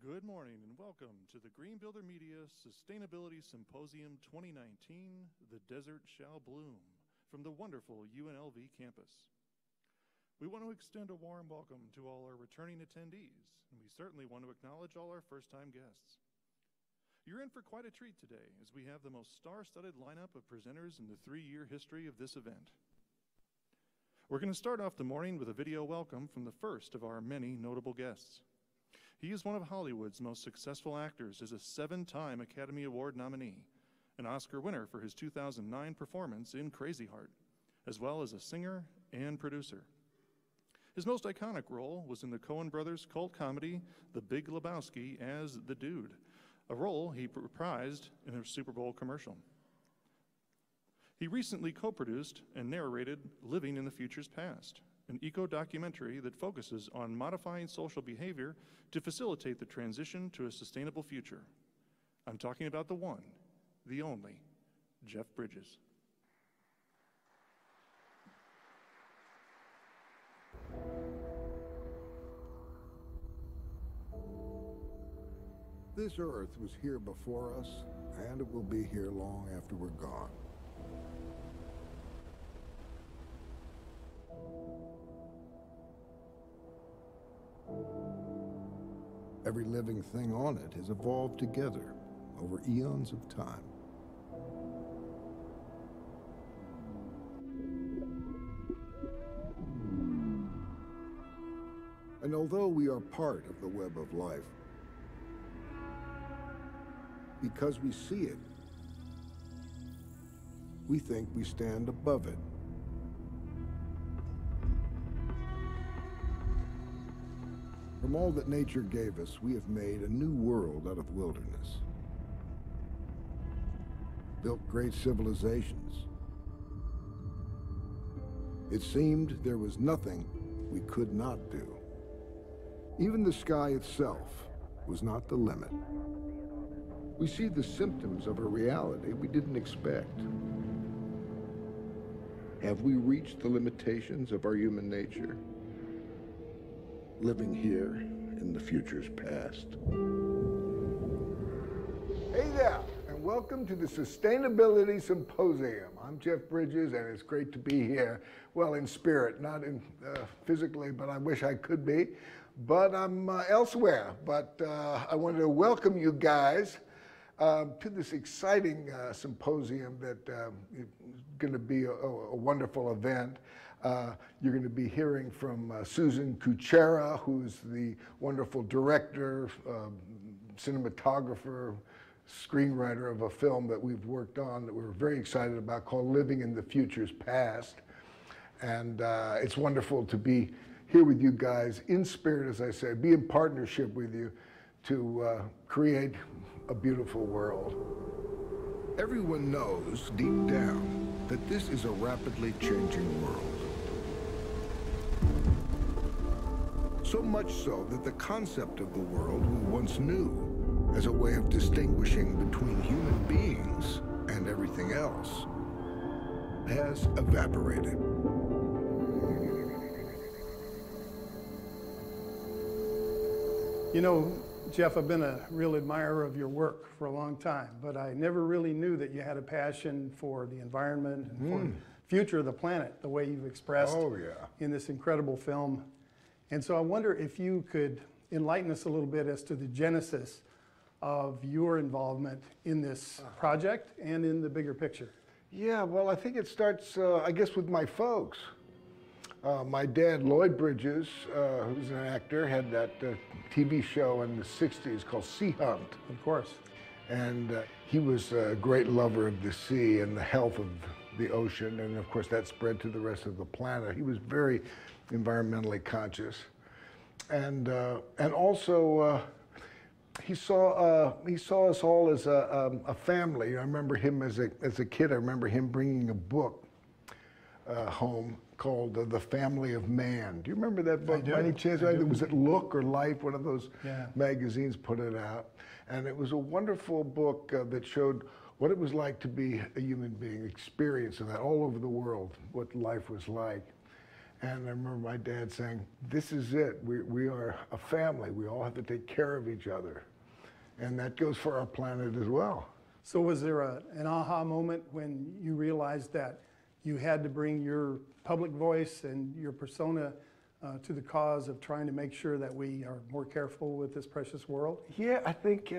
Good morning and welcome to the Green Builder Media Sustainability Symposium 2019, The Desert Shall Bloom, from the wonderful UNLV campus. We want to extend a warm welcome to all our returning attendees, and we certainly want to acknowledge all our first-time guests. You're in for quite a treat today, as we have the most star-studded lineup of presenters in the 3-year history of this event. We're going to start off the morning with a video welcome from the first of our many notable guests. He is one of Hollywood's most successful actors as a 7-time Academy Award nominee, an Oscar winner for his 2009 performance in Crazy Heart, as well as a singer and producer. His most iconic role was in the Coen brothers cult comedy The Big Lebowski as the Dude, a role he reprised in a Super Bowl commercial. He recently co-produced and narrated Living in the Future's Past, an eco-documentary that focuses on modifying social behavior to facilitate the transition to a sustainable future. I'm talking about the one, the only, Jeff Bridges. This earth was here before us, and it will be here long after we're gone. Every living thing on it has evolved together over eons of time. And although we are part of the web of life, because we see it, we think we stand above it. From all that nature gave us, we have made a new world out of wilderness. Built great civilizations. It seemed there was nothing we could not do. Even the sky itself was not the limit. We see the symptoms of a reality we didn't expect. Have we reached the limitations of our human nature? Living here in the future's past. Hey there, and welcome to the Sustainability Symposium. I'm Jeff Bridges, and it's great to be here. Well, in spirit, not in physically, but I wish I could be. But I'm elsewhere. But I wanted to welcome you guys to this exciting symposium that is going to be a wonderful event. You're going to be hearing from Susan Kuchera, who's the wonderful director, cinematographer, screenwriter of a film that we've worked on that we're very excited about called Living in the Future's Past. And it's wonderful to be here with you guys in spirit, as I say, be in partnership with you to create a beautiful world. Everyone knows deep down that this is a rapidly changing world. So much so that the concept of the world we once knew as a way of distinguishing between human beings and everything else has evaporated. You know, Jeff, I've been a real admirer of your work for a long time, but I never really knew that you had a passion for the environment and for the future of the planet, the way you've expressed in this incredible film. And so I wonder if you could enlighten us a little bit as to the genesis of your involvement in this project and in the bigger picture. Yeah, well, I think it starts, I guess, with my folks. My dad, Lloyd Bridges, who's an actor, had that TV show in the 60s called Sea Hunt. Of course. And he was a great lover of the sea and the health of the ocean, and of course that spread to the rest of the planet. He was very environmentally conscious. And also, he saw us all as a family. I remember him as a kid. I remember him bringing a book home called The Family of Man. Do you remember that book by any chance? Was it Look or Life? One of those magazines put it out. And it was a wonderful book that showed what it was like to be a human being, experiencing that all over the world, what life was like. And I remember my dad saying, this is it. We are a family. We all have to take care of each other. And that goes for our planet as well. So was there an aha moment when you realized that you had to bring your public voice and your persona to the cause of trying to make sure that we are more careful with this precious world? Yeah, I think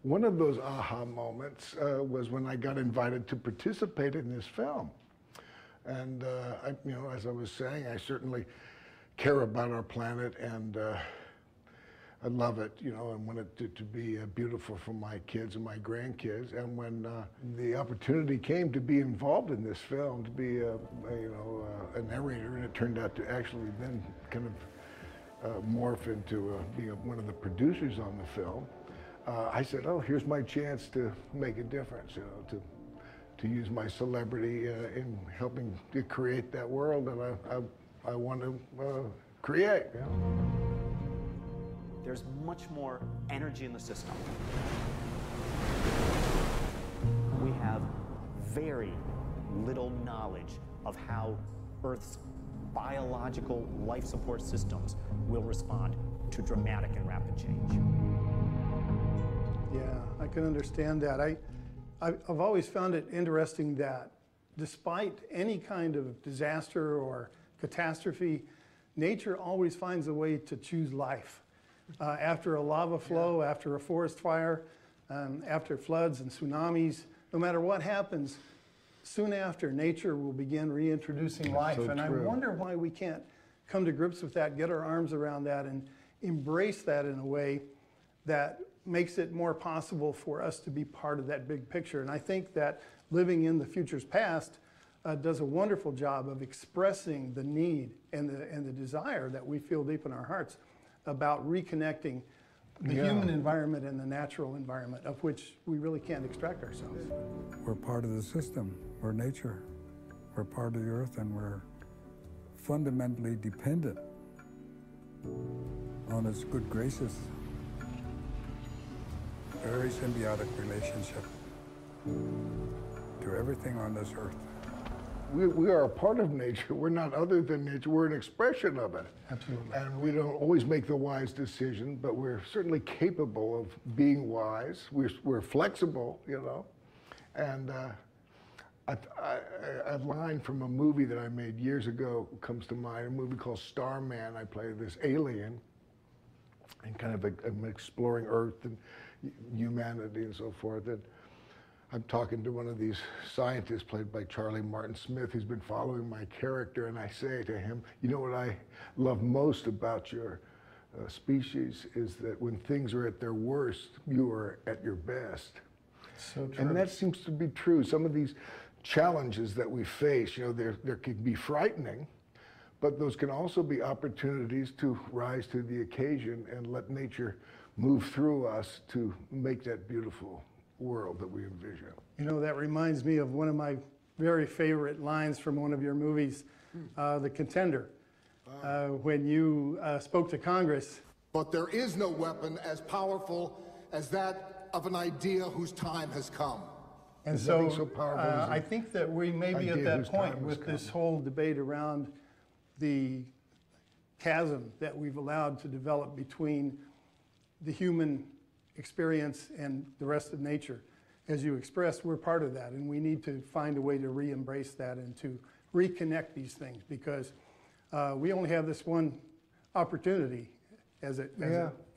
one of those aha moments was when I got invited to participate in this film. And as I was saying, I certainly care about our planet, and I love it, and want it to be beautiful for my kids and my grandkids. And when the opportunity came to be involved in this film, to be a narrator, and it turned out to actually then kind of morph into being one of the producers on the film, I said, oh, here's my chance to make a difference, to use my celebrity in helping to create that world that I want to create. There's much more energy in the system. We have very little knowledge of how Earth's biological life support systems will respond to dramatic and rapid change. Yeah, I can understand that. I've always found it interesting that despite any kind of disaster or catastrophe, nature always finds a way to choose life. After a lava flow, after a forest fire, after floods and tsunamis, no matter what happens, soon after, nature will begin reintroducing life. So and true. I wonder why we can't come to grips with that, get our arms around that, and embrace that in a way that makes it more possible for us to be part of that big picture. And I think that Living in the Future's Past does a wonderful job of expressing the need and the desire that we feel deep in our hearts about reconnecting the human environment and the natural environment, of which we really can't extract ourselves. We're part of the system. We're nature. We're part of the earth, and we're fundamentally dependent on its good graces. Very symbiotic relationship to everything on this earth. We are a part of nature. We're not other than nature. We're an expression of it. Absolutely. And we don't always make the wise decision, but we're certainly capable of being wise. We're flexible, And a line from a movie that I made years ago comes to mind, a movie called Starman. I play this alien and kind of I'm exploring Earth and humanity and so forth. And I'm talking to one of these scientists played by Charlie Martin Smith, who's been following my character, and I say to him, you know what I love most about your species is that when things are at their worst, you are at your best. So true. And that seems to be true. Some of these challenges that we face, there can be frightening, but those can also be opportunities to rise to the occasion and let nature move through us to make that beautiful world that we envision. That reminds me of one of my very favorite lines from one of your movies, The Contender, when you spoke to Congress. But there is no weapon as powerful as that of an idea whose time has come. And There's so, nothing so powerful as I think that we may be at idea that whose point time with has this come. whole debate around the chasm that we've allowed to develop between the human experience and the rest of nature. As you expressed, we're part of that, and we need to find a way to re-embrace that and to reconnect these things, because we only have this one opportunity as it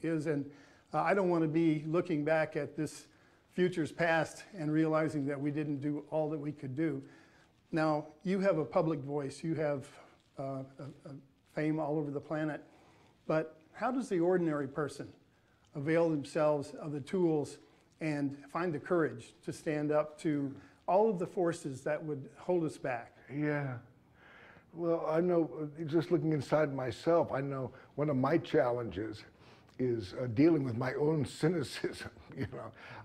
is, and I don't want to be looking back at this future's past and realizing that we didn't do all that we could do. Now, you have a public voice, you have a fame all over the planet, but how does the ordinary person avail themselves of the tools and find the courage to stand up to all of the forces that would hold us back? Yeah. Well, I know, just looking inside myself, I know one of my challenges is dealing with my own cynicism.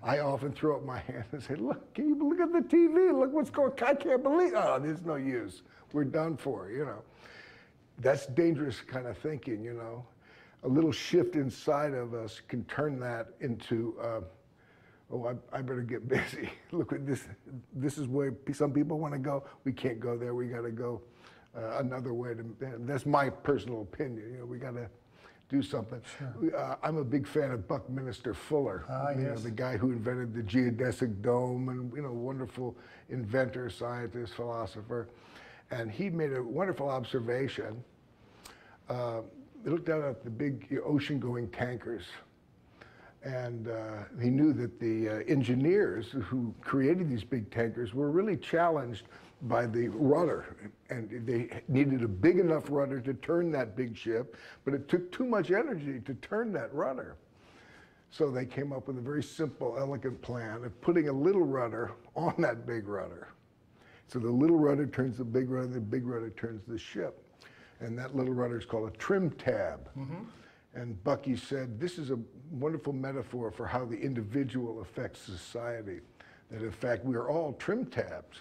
I often throw up my hand and say, look, can you look at the TV? Look what's going on. I can't believe, there's no use. We're done for, That's dangerous kind of thinking, A little shift inside of us can turn that into, I better get busy. Look at this. This is where some people want to go. We can't go there. We got to go another way to, that's my personal opinion. You know, we got to do something. Sure. I'm a big fan of Buckminster Fuller, you know, the guy who invented the geodesic dome, and you know, wonderful inventor, scientist, philosopher. And he made a wonderful observation. He looked down at the big ocean-going tankers, and he knew that the engineers who created these big tankers were really challenged by the rudder, and they needed a big enough rudder to turn that big ship, but it took too much energy to turn that rudder. So they came up with a very simple, elegant plan of putting a little rudder on that big rudder. So the little rudder turns the big rudder turns the ship. And that little rudder is called a trim tab. And Bucky said, this is a wonderful metaphor for how the individual affects society. That in fact, we are all trim tabs.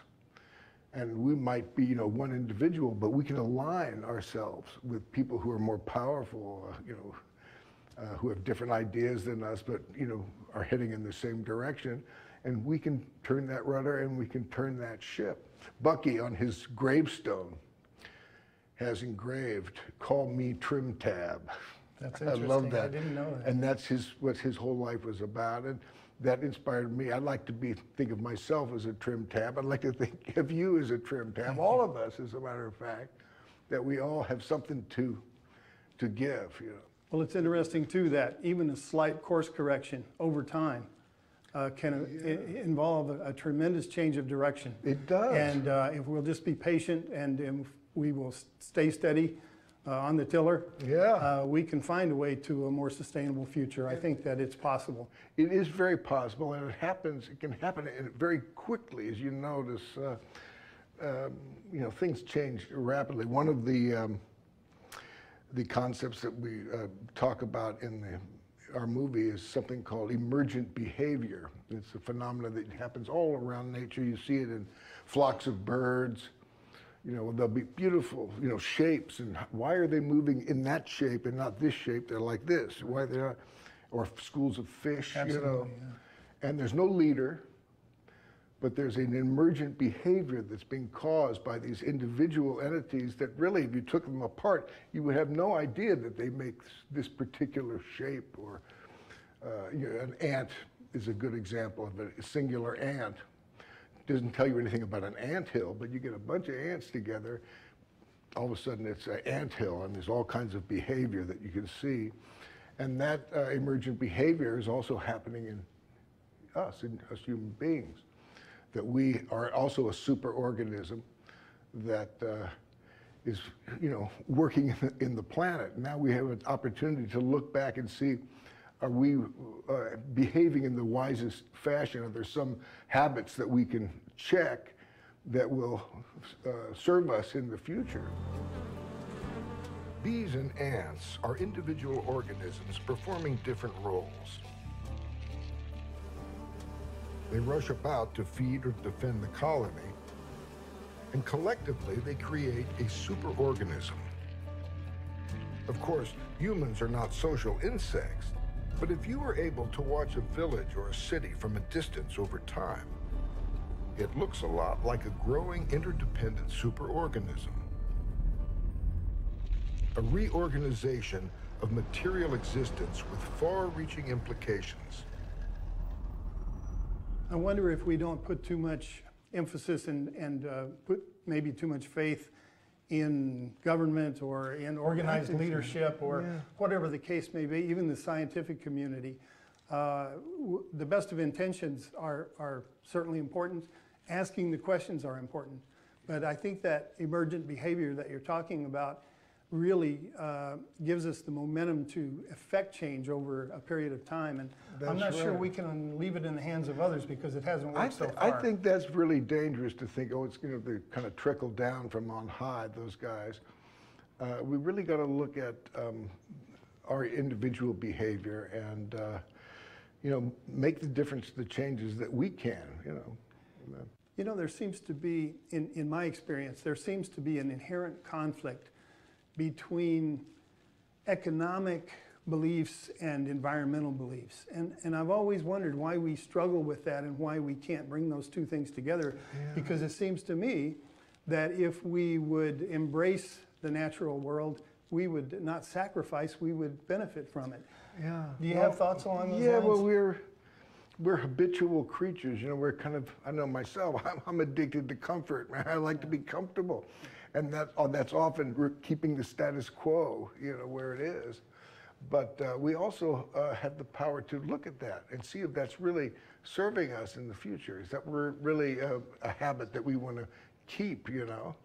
And we might be, you know, one individual, but we can align ourselves with people who are more powerful, you know, who have different ideas than us, but, you know, are heading in the same direction. And we can turn that rudder and we can turn that ship. Bucky, on his gravestone, has engraved, "Call me Trim Tab." That's interesting. I love that. I didn't know that. And that's what his whole life was about. And that inspired me. I'd like to think of myself as a trim tab. I'd like to think of you as a trim tab. All of us, as a matter of fact, that we all have something to give, you know. Well, it's interesting too that even a slight course correction over time can involve a tremendous change of direction. It does. And if we'll just be patient and we will stay steady on the tiller, we can find a way to a more sustainable future. I think that it's possible. It is very possible, and it can happen very quickly, as you notice. You know, things change rapidly. One of the concepts that we talk about in our movie is something called emergent behavior. It's a phenomenon that happens all around nature. You see it in flocks of birds. You know, they'll be beautiful, you know, shapes, and why are they moving in that shape and not this shape? They're like this. Why they're not, or schools of fish, Absolutely, you know. And there's no leader, but there's an emergent behavior that's being caused by these individual entities that really, if you took them apart, you would have no idea that they make this particular shape. Or you know, an ant is a good example of a singular ant. Doesn't tell you anything about an anthill, but you get a bunch of ants together, all of a sudden it's an anthill, and there's all kinds of behavior that you can see. And that emergent behavior is also happening in us human beings, that we are also a superorganism that is, you know, working in the planet. Now we have an opportunity to look back and see, are we behaving in the wisest fashion? Are there some habits that we can check that will serve us in the future? Bees and ants are individual organisms performing different roles. They rush about to feed or defend the colony, and collectively they create a superorganism. Of course, humans are not social insects, but if you were able to watch a village or a city from a distance over time, it looks a lot like a growing interdependent superorganism. A reorganization of material existence with far-reaching implications. I wonder if we don't put too much emphasis and put maybe too much faith in government or in organized leadership or whatever the case may be, even the scientific community. The best of intentions are certainly important. Asking the questions are important. But I think that emergent behavior that you're talking about really gives us the momentum to effect change over a period of time. And I'm not sure we can leave it in the hands of others because it hasn't worked so far. I think that's really dangerous to think, oh, it's going to kind of trickle down from on high, those guys. We really got to look at our individual behavior and, you know, make the difference, the changes that we can, you know. You know, there seems to be, in my experience, there seems to be an inherent conflict between economic beliefs and environmental beliefs. And I've always wondered why we struggle with that and why we can't bring those two things together. Because it seems to me that if we would embrace the natural world, we would not sacrifice, we would benefit from it. Yeah. Do you have thoughts along those Yeah, lines? well, we're habitual creatures. You know, we're kind of, I know myself, I'm addicted to comfort. I like to be comfortable. And that's often keeping the status quo, you know, where it is. But we also have the power to look at that and see if that's really serving us in the future. Is that we're really a habit that we want to keep, you know?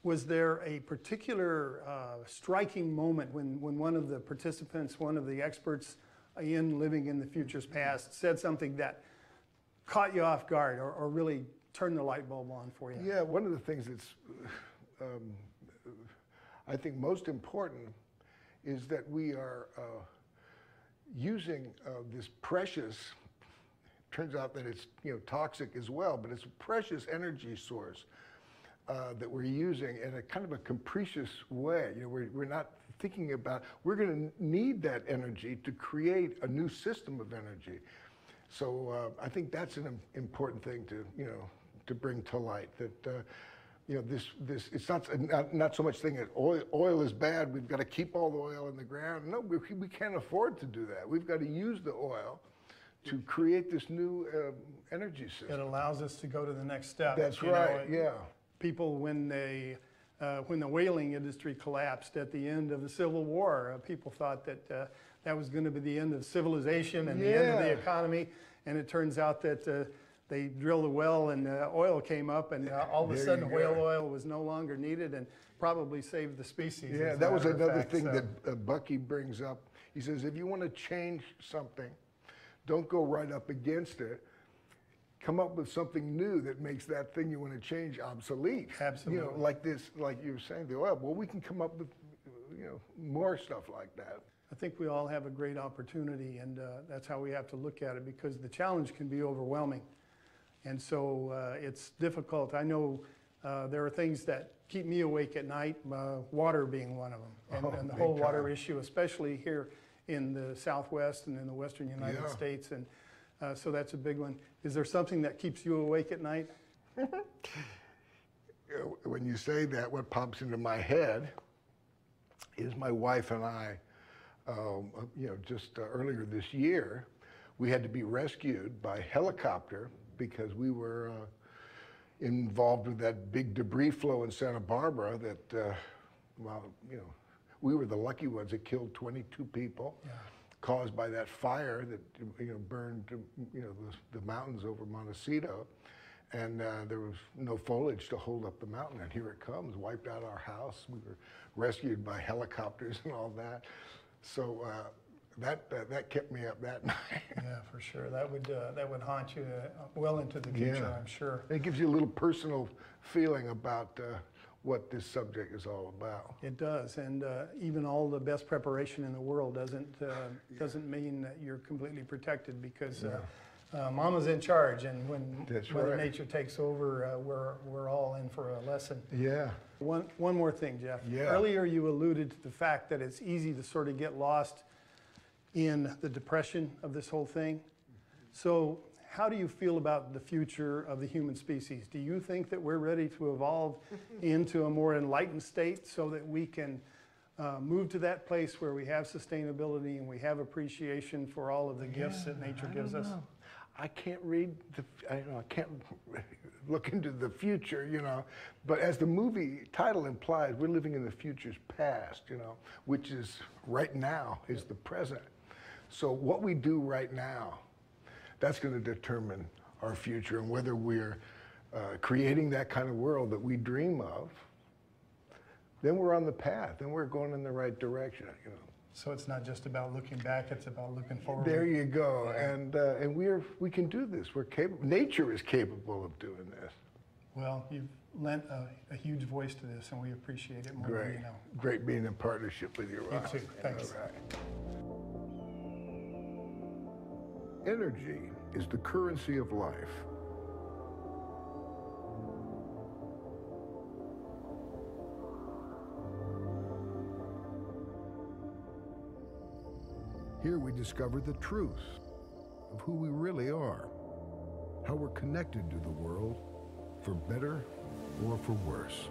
Was there a particular striking moment when one of the participants, one of the experts in Living in the Future's Past said something that caught you off guard or really turned the light bulb on for you? Yeah, one of the things that's, I think, most important is that we are using this precious, turns out that it's, you know, toxic as well, but it's a precious energy source that we're using in a kind of a capricious way. You know, we're not thinking about, we're going to need that energy to create a new system of energy. So I think that's an important thing to, you know, to bring to light, that you know, this it's not so much thinking that oil is bad, we've got to keep all the oil in the ground. No, we can't afford to do that. We've got to use the oil to create this new energy system. It allows us to go to the next step. That's You right, know, yeah. People, when the whaling industry collapsed at the end of the Civil War, people thought that that was going to be the end of civilization and the end of the economy. And it turns out that they drilled a well and oil came up, and all of a sudden whale oil was no longer needed and probably saved the species. Yeah, that was another thing that Bucky brings up. He says, if you want to change something, don't go right up against it. Come up with something new that makes that thing you want to change obsolete. Absolutely. You know, like this, like you were saying, the oil. Well, we can come up with, you know, more stuff like that. I think we all have a great opportunity, and that's how we have to look at it, because the challenge can be overwhelming. And so it's difficult. I know there are things that keep me awake at night, water being one of them, and the whole water issue, especially here in the Southwest and in the Western United States. And so that's a big one. Is there something that keeps you awake at night? When you say that, what pops into my head is my wife and I, you know, just earlier this year, we had to be rescued by helicopter because we were involved with that big debris flow in Santa Barbara that, well, you know, we were the lucky ones. It killed 22 people. Yeah. Caused by that fire that, you know, burned, you know, the mountains over Montecito, and there was no foliage to hold up the mountain, and here it comes, wiped out our house. We were rescued by helicopters and all that. So that kept me up that night. Yeah, for sure. That would haunt you well into the future, I'm sure. It gives you a little personal feeling about what this subject is all about. It does, and even all the best preparation in the world doesn't mean that you're completely protected, because Mama's in charge, and when Mother Nature takes over, we're all in for a lesson. Yeah. One more thing, Jeff. Yeah. Earlier you alluded to the fact that it's easy to sort of get lost in the depression of this whole thing. So how do you feel about the future of the human species? Do you think that we're ready to evolve into a more enlightened state so that we can move to that place where we have sustainability and we have appreciation for all of the gifts that nature gives us? I can't read I can't look into the future, you know, but as the movie title implies, we're living in the future's past, you know, which is right now is the present. So what we do right now, that's going to determine our future, and whether we're creating that kind of world that we dream of, then we're on the path, and we're going in the right direction, you know. So it's not just about looking back, it's about looking forward. There you go, and we can do this. We're capable. Nature is capable of doing this. Well, you've lent a huge voice to this, and we appreciate it more than you know. Great being in partnership with you, Ron. You too. Thanks. All right. Energy is the currency of life. Here we discover the truth of who we really are, how we're connected to the world for better or for worse.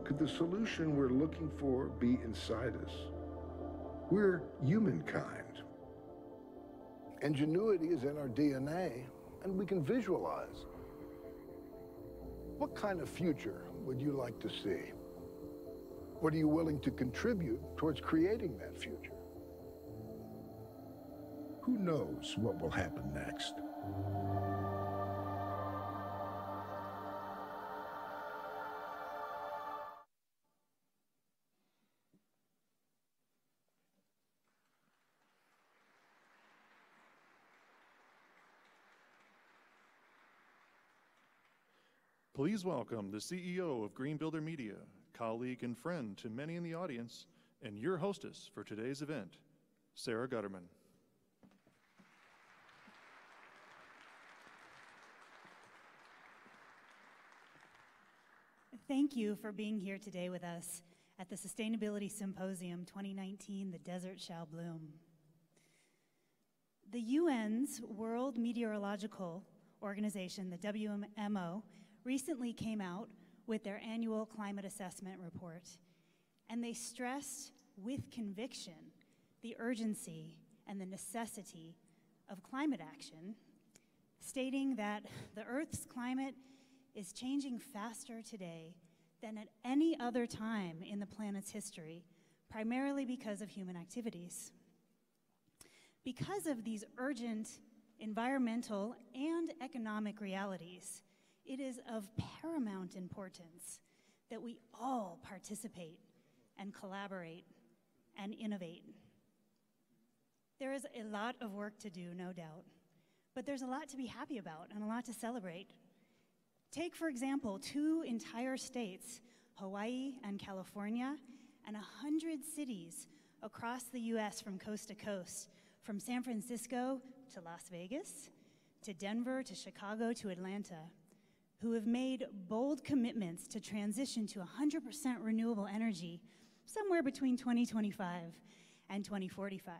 Could the solution we're looking for be inside us? We're humankind. Ingenuity is in our DNA, and we can visualize. What kind of future would you like to see? What are you willing to contribute towards creating that future? Who knows what will happen next? Please welcome the CEO of Green Builder Media, colleague and friend to many in the audience, and your hostess for today's event, Sarah Gutterman. Thank you for being here today with us at the Sustainability Symposium 2019, The Desert Shall Bloom. The UN's World Meteorological Organization, the WMO, recently came out with their annual climate assessment report, and they stressed with conviction the urgency and the necessity of climate action, stating that the Earth's climate is changing faster today than at any other time in the planet's history, primarily because of human activities. Because of these urgent environmental and economic realities, it is of paramount importance that we all participate and collaborate and innovate. There is a lot of work to do, no doubt, but there's a lot to be happy about and a lot to celebrate. Take, for example, 2 entire states, Hawaii and California, and 100 cities across the US from coast to coast, from San Francisco to Las Vegas, to Denver, to Chicago, to Atlanta, who have made bold commitments to transition to 100% renewable energy somewhere between 2025 and 2045.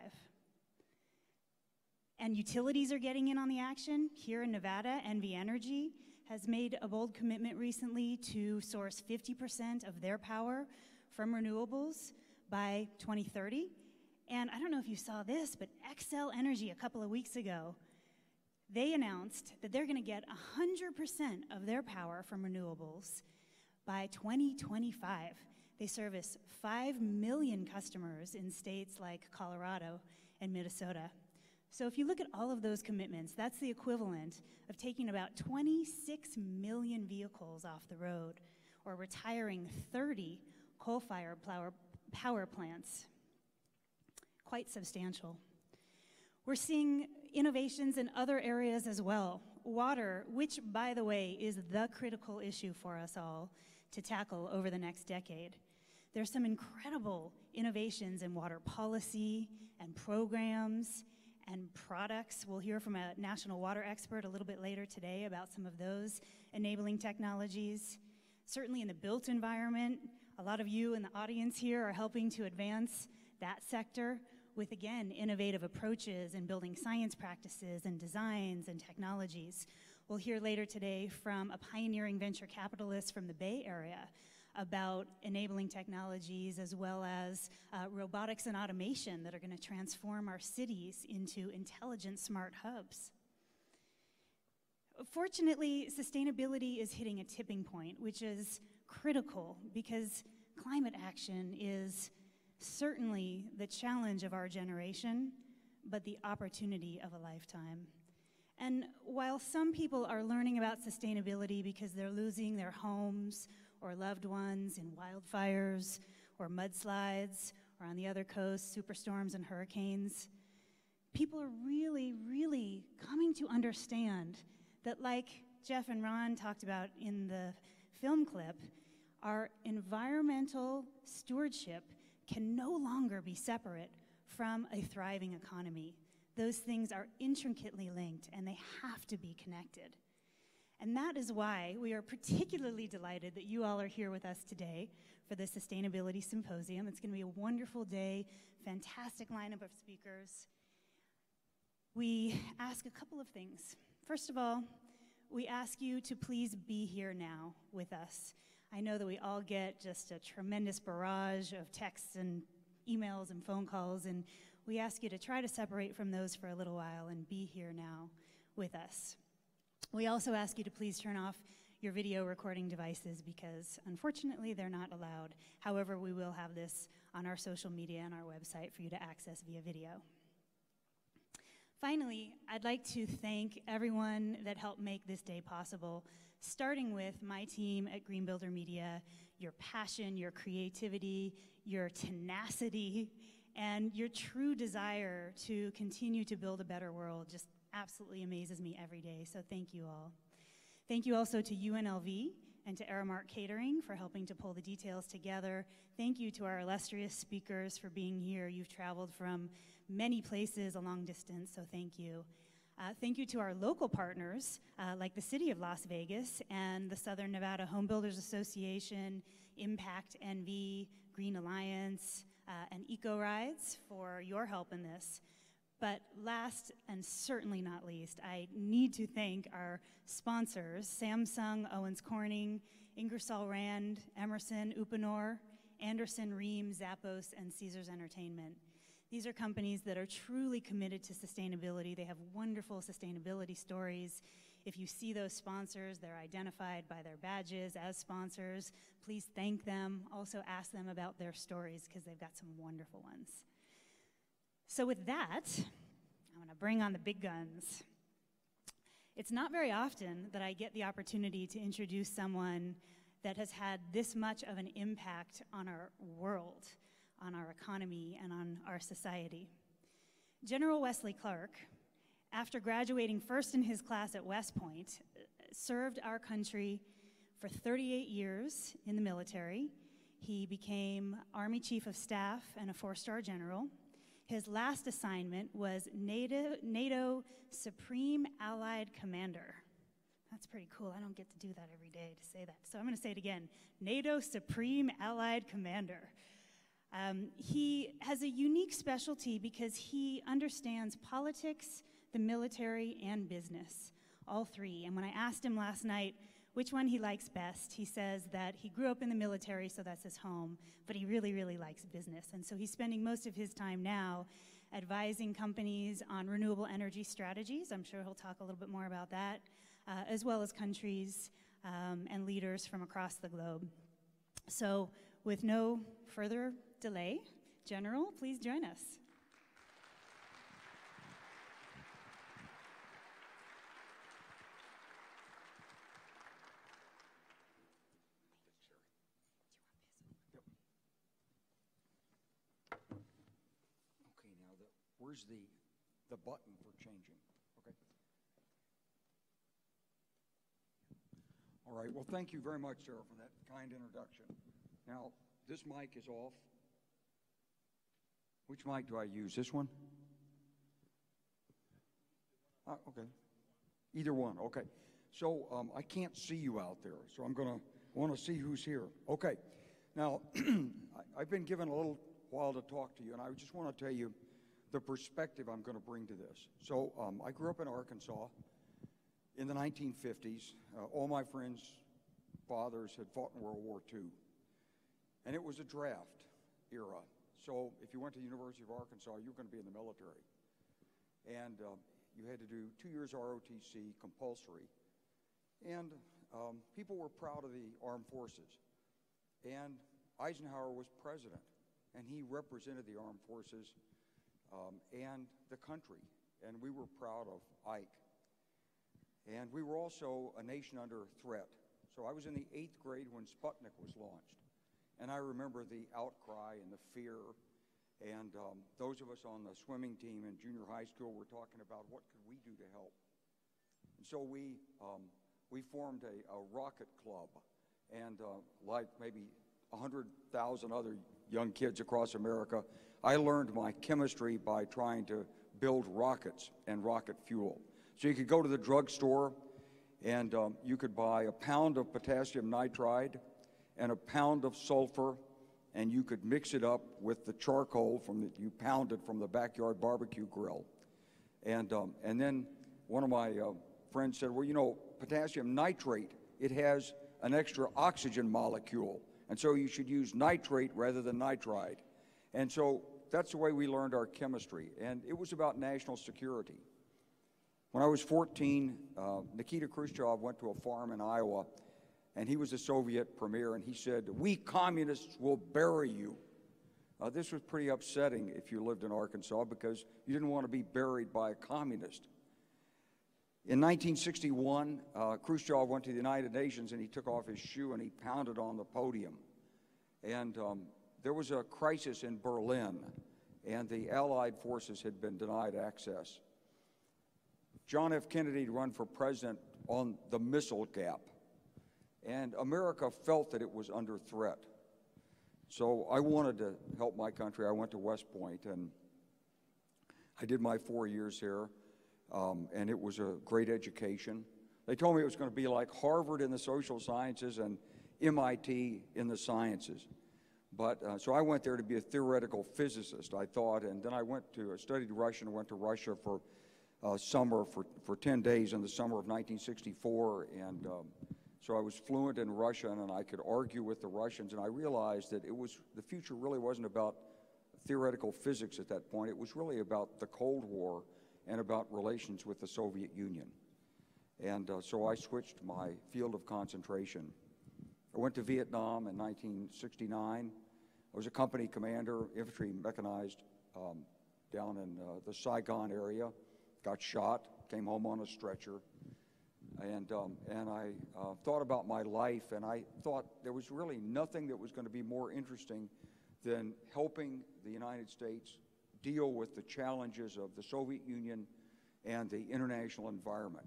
And utilities are getting in on the action. Here in Nevada, NV Energy has made a bold commitment recently to source 50% of their power from renewables by 2030. And I don't know if you saw this, but Xcel Energy a couple of weeks ago, they announced that they're going to get 100% of their power from renewables by 2025. They service 5 million customers in states like Colorado and Minnesota. So if you look at all of those commitments, that's the equivalent of taking about 26 million vehicles off the road or retiring 30 coal-fired power plants. Quite substantial. We're seeing innovations in other areas as well. Water, which, by the way, is the critical issue for us all to tackle over the next decade. There's some incredible innovations in water policy and programs and products. We'll hear from a national water expert a little bit later today about some of those enabling technologies. Certainly in the built environment, a lot of you in the audience here are helping to advance that sector with, again, innovative approaches in building science practices and designs and technologies. We'll hear later today from a pioneering venture capitalist from the Bay Area about enabling technologies as well as robotics and automation that are going to transform our cities into intelligent smart hubs. Fortunately, sustainability is hitting a tipping point, which is critical because climate action is certainly the challenge of our generation, but the opportunity of a lifetime. And while some people are learning about sustainability because they're losing their homes or loved ones in wildfires or mudslides, or on the other coast, superstorms and hurricanes, people are really, really coming to understand that, like Jeff and Ron talked about in the film clip, our environmental stewardship can no longer be separate from a thriving economy. Those things are intricately linked and they have to be connected. And that is why we are particularly delighted that you all are here with us today for the Sustainability Symposium. It's going to be a wonderful day, fantastic lineup of speakers. we ask a couple of things. First of all, we ask you to please be here now with us. I know that we all get just a tremendous barrage of texts and emails and phone calls, and we ask you to try to separate from those for a little while and be here now with us. We also ask you to please turn off your video recording devices because unfortunately they're not allowed. However, we will have this on our social media and our website for you to access via video. Finally, I'd like to thank everyone that helped make this day possible, starting with my team at Green Builder Media. Your passion, your creativity, your tenacity, and your true desire to continue to build a better world just absolutely amazes me every day, so thank you all. Thank you also to UNLV and to Aramark Catering for helping to pull the details together. Thank you to our illustrious speakers for being here. You've traveled from many places a long distance, so thank you. Thank you to our local partners, like the City of Las Vegas and the Southern Nevada Home Builders Association, Impact NV, Green Alliance, and Eco Rides for your help in this. But last and certainly not least, I need to thank our sponsors, Samsung, Owens Corning, Ingersoll Rand, Emerson, Uponor, Anderson, Ream, Zappos, and Caesars Entertainment. These are companies that are truly committed to sustainability. They have wonderful sustainability stories. If you see those sponsors, they're identified by their badges as sponsors. Please thank them. Also ask them about their stories because they've got some wonderful ones. So with that, I'm going to bring on the big guns. It's not very often that I get the opportunity to introduce someone that has had this much of an impact on our world, on our economy, and on our society. General Wesley Clark, after graduating first in his class at West Point, served our country for 38 years in the military. He became Army Chief of Staff and a 4-star general. His last assignment was NATO Supreme Allied Commander. That's pretty cool. I don't get to do that every day to say that. So I'm going to say it again. NATO Supreme Allied Commander. He has a unique specialty because he understands politics, the military, and business, all three. And when I asked him last night which one he likes best, he says that he grew up in the military, so that's his home, but he really, really likes business. And so he's spending most of his time now advising companies on renewable energy strategies. I'm sure he'll talk a little bit more about that, as well as countries and leaders from across the globe. So with no further delay, General, please join us. Where's the button for changing? Okay. All right, well, thank you very much, Sarah, for that kind introduction. Now, this mic is off. Which mic do I use? This one? Okay. Either one, okay. So I can't see you out there, so I'm going to want to see who's here. Okay. Now, I've been given a little while to talk to you, and I just want to tell you the perspective I'm going to bring to this. So I grew up in Arkansas in the 1950s. All my friends' fathers had fought in World War II. And it was a draft era. So if you went to the University of Arkansas, you were going to be in the military. And you had to do 2 years ROTC compulsory. And people were proud of the armed forces. And Eisenhower was president. And he represented the armed forces and the country, and we were proud of Ike. And we were also a nation under threat. So I was in the 8th grade when Sputnik was launched, and I remember the outcry and the fear, and those of us on the swimming team in junior high school were talking about what could we do to help. And so we formed a rocket club, and like maybe 100,000 other young kids across America, I learned my chemistry by trying to build rockets and rocket fuel. So you could go to the drugstore and you could buy a pound of potassium nitride and a pound of sulfur, and you could mix it up with the charcoal that you pounded from the backyard barbecue grill. And then one of my friends said, well, you know, potassium nitrate, it has an extra oxygen molecule, and so you should use nitrate rather than nitride. And so that's the way we learned our chemistry, and it was about national security. When I was 14, Nikita Khrushchev went to a farm in Iowa, and he was the Soviet premier, and he said, we communists will bury you. This was pretty upsetting if you lived in Arkansas, because you didn't want to be buried by a communist. In 1961, Khrushchev went to the United Nations, and he took off his shoe and he pounded on the podium. And there was a crisis in Berlin, and the Allied forces had been denied access. John F. Kennedy had run for president on the missile gap, and America felt that it was under threat. So I wanted to help my country. I went to West Point, and I did my 4 years here, and it was a great education. They told me it was going to be like Harvard in the social sciences and MIT in the sciences. But so I went there to be a theoretical physicist, I thought, and then I studied Russian and went to Russia for summer for 10 days in the summer of 1964, and so I was fluent in Russian, and I could argue with the Russians, and I realized that the future really wasn't about theoretical physics at that point. It was really about the Cold War and about relations with the Soviet Union. And so I switched my field of concentration. I went to Vietnam in 1969. I was a company commander, infantry mechanized, down in the Saigon area. Got shot, came home on a stretcher. And I thought about my life, and I thought there was really nothing that was going to be more interesting than helping the United States deal with the challenges of the Soviet Union and the international environment.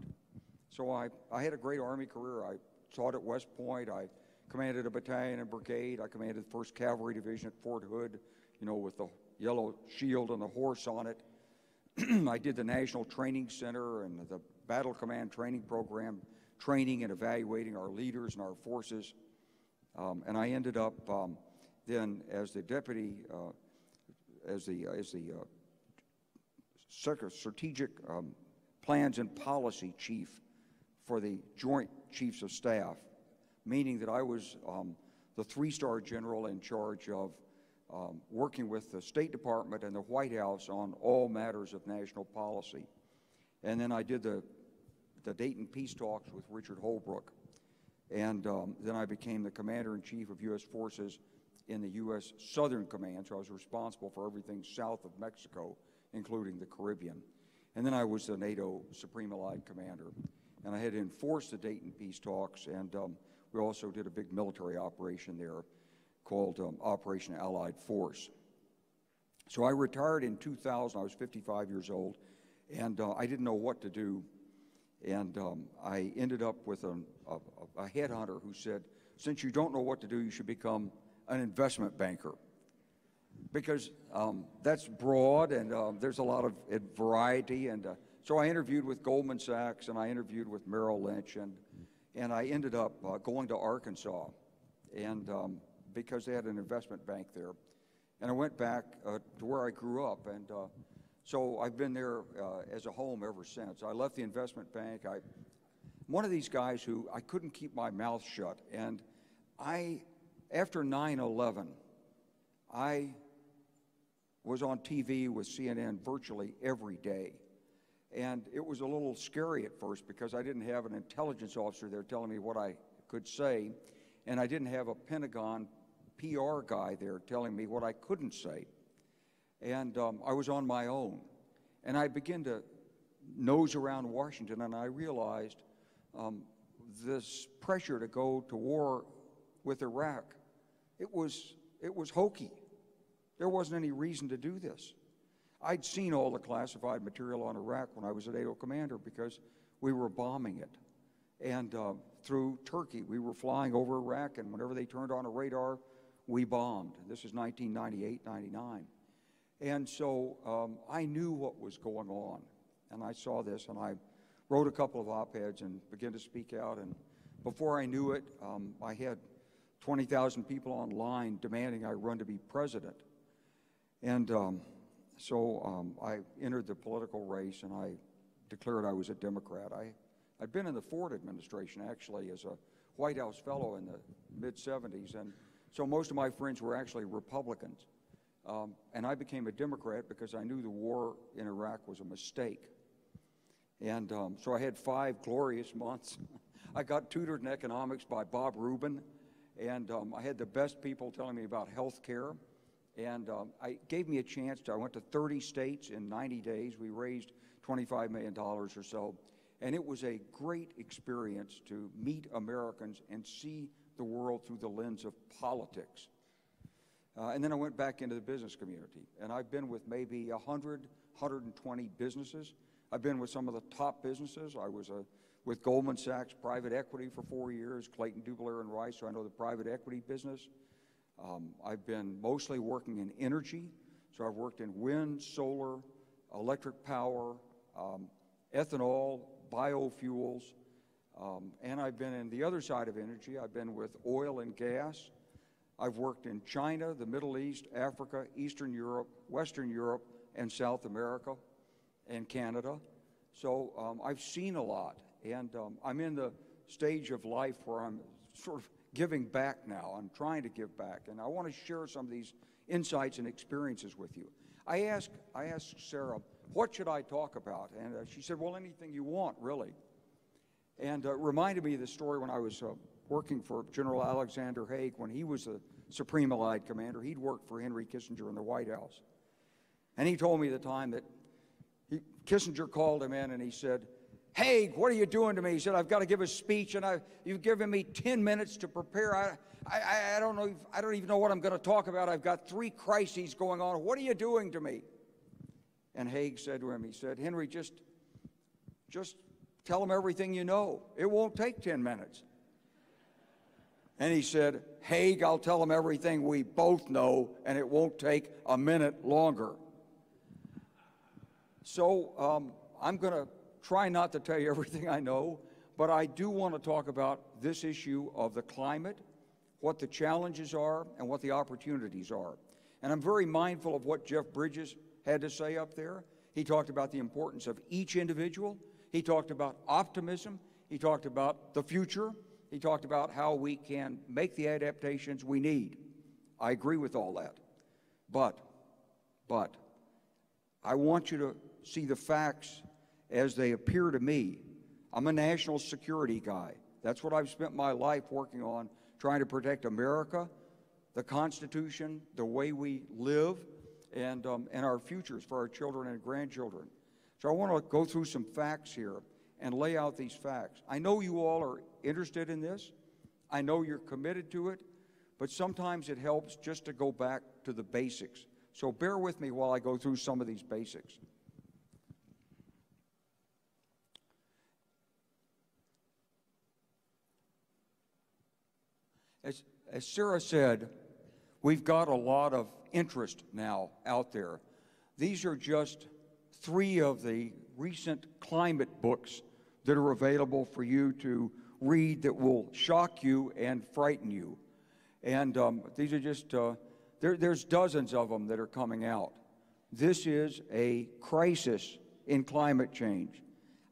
So I had a great Army career. I taught at West Point. I commanded a battalion and brigade. I commanded the 1st Cavalry Division at Fort Hood, you know, with the yellow shield and the horse on it. I did the National Training Center and the Battle Command Training Program, training and evaluating our leaders and our forces. And I ended up then as the deputy, as the strategic plans and policy chief for the Joint Chiefs of Staff, meaning that I was the 3-star general in charge of working with the State Department and the White House on all matters of national policy. And then I did the Dayton Peace Talks with Richard Holbrooke. And then I became the Commander-in-Chief of U.S. Forces in the U.S. Southern Command, so I was responsible for everything south of Mexico, including the Caribbean. And then I was the NATO Supreme Allied Commander. And I had to enforce the Dayton Peace Talks, and we also did a big military operation there called Operation Allied Force. So I retired in 2000. I was 55 years old, and I didn't know what to do. And I ended up with a headhunter who said, since you don't know what to do, you should become an investment banker. Because that's broad, and there's a lot of variety. And so I interviewed with Goldman Sachs, and I interviewed with Merrill Lynch, and I ended up going to Arkansas, and because they had an investment bank there. And I went back to where I grew up, and so I've been there as a home ever since. I left the investment bank. I'm one of these guys who I couldn't keep my mouth shut, and after 9/11, I was on TV with CNN virtually every day. And it was a little scary at first because I didn't have an intelligence officer there telling me what I could say, and I didn't have a Pentagon PR guy there telling me what I couldn't say. And I was on my own. And I began to nose around Washington, and I realized this pressure to go to war with Iraq, it was hokey. There wasn't any reason to do this. I'd seen all the classified material on Iraq when I was a NATO commander because we were bombing it. And through Turkey, we were flying over Iraq, and whenever they turned on a radar, we bombed. This is 1998, 99. And so I knew what was going on, and I saw this, and I wrote a couple of op-eds and began to speak out, and before I knew it, I had 20,000 people online demanding I run to be president. And I entered the political race, and I declared I was a Democrat. I'd been in the Ford administration, actually, as a White House fellow in the mid-'70s, and so most of my friends were actually Republicans. And I became a Democrat because I knew the war in Iraq was a mistake. And so I had 5 glorious months. I got tutored in economics by Bob Rubin, and I had the best people telling me about health care. And it gave me a chance I went to 30 states in 90 days. We raised $25 million or so. And it was a great experience to meet Americans and see the world through the lens of politics. And then I went back into the business community. And I've been with maybe 100, 120 businesses. I've been with some of the top businesses. I was with Goldman Sachs private equity for 4 years, Clayton, Dubilier, and Rice, so I know the private equity business. I've been mostly working in energy, so I've worked in wind, solar, electric power, ethanol, biofuels, and I've been in the other side of energy. I've been with oil and gas. I've worked in China, the Middle East, Africa, Eastern Europe, Western Europe, and South America, and Canada. So I've seen a lot, and I'm in the stage of life where I'm sort of giving back now. I'm trying to give back, and I want to share some of these insights and experiences with you. I asked Sarah, what should I talk about? And she said, well, anything you want, really. And it reminded me of the story when I was working for General Alexander Haig when he was the Supreme Allied Commander. He'd worked for Henry Kissinger in the White House. And he told me the time that Kissinger called him in and he said, Haig, what are you doing to me? He said, I've got to give a speech, and you've given me 10 minutes to prepare. I don't know. I don't even know what I'm going to talk about. I've got 3 crises going on. What are you doing to me? And Haig said to him, he said, Henry, just tell him everything you know. It won't take 10 minutes. And he said, Haig, I'll tell him everything we both know, and it won't take a minute longer. So I'm going to try not to tell you everything I know, but I do want to talk about this issue of the climate, what the challenges are, and what the opportunities are. And I'm very mindful of what Jeff Bridges had to say up there. He talked about the importance of each individual. He talked about optimism. He talked about the future. He talked about how we can make the adaptations we need. I agree with all that. But I want you to see the facts as they appear to me. I'm a national security guy. That's what I've spent my life working on, trying to protect America, the Constitution, the way we live, and our futures for our children and grandchildren. So I want to go through some facts here and lay out these facts. I know you all are interested in this. I know you're committed to it, but sometimes it helps just to go back to the basics. So bear with me while I go through some of these basics. As Sarah said, we've got a lot of interest now out there. These are just 3 of the recent climate books that are available for you to read that will shock you and frighten you. And these are just, there's dozens of them that are coming out. This is a crisis in climate change.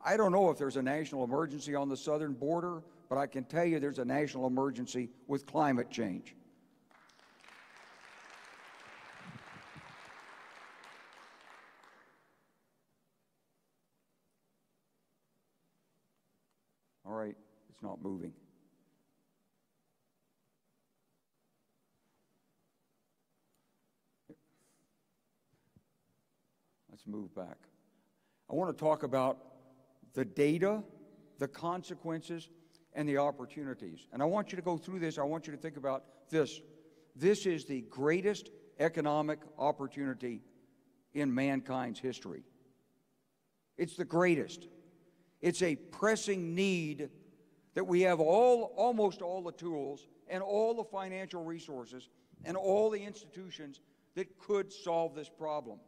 I don't know if there's a national emergency on the southern border, but I can tell you there's a national emergency with climate change. All right, it's not moving. Let's move back. I want to talk about the data, the consequences, and the opportunities. And I want you to go through this. I want you to think about this. This is the greatest economic opportunity in mankind's history. It's the greatest. It's a pressing need that we have almost all the tools and all the financial resources and all the institutions that could solve this problem.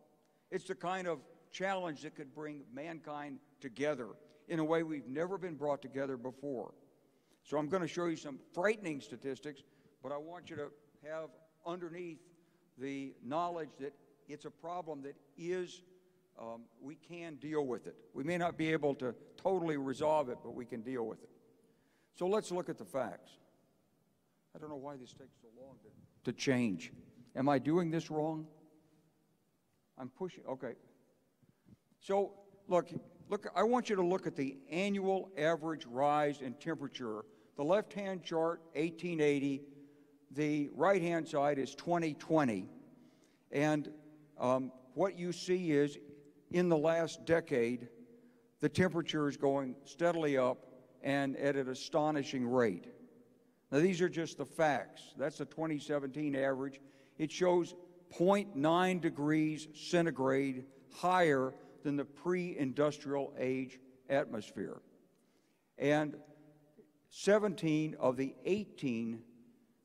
It's the kind of challenge that could bring mankind together in a way we've never been brought together before. So I'm going to show you some frightening statistics, but I want you to have underneath the knowledge that it's a problem that is, we can deal with it. We may not be able to totally resolve it, but we can deal with it. So let's look at the facts. I don't know why this takes so long to change. Am I doing this wrong? I'm pushing, okay. So look, I want you to look at the annual average rise in temperature. The left-hand chart, 1880. The right-hand side is 2020. And what you see is, in the last decade, the temperature is going steadily up and at an astonishing rate. Now, these are just the facts. That's the 2017 average. It shows 0.9 degrees centigrade higher than the pre-industrial age atmosphere. And 17 of the 18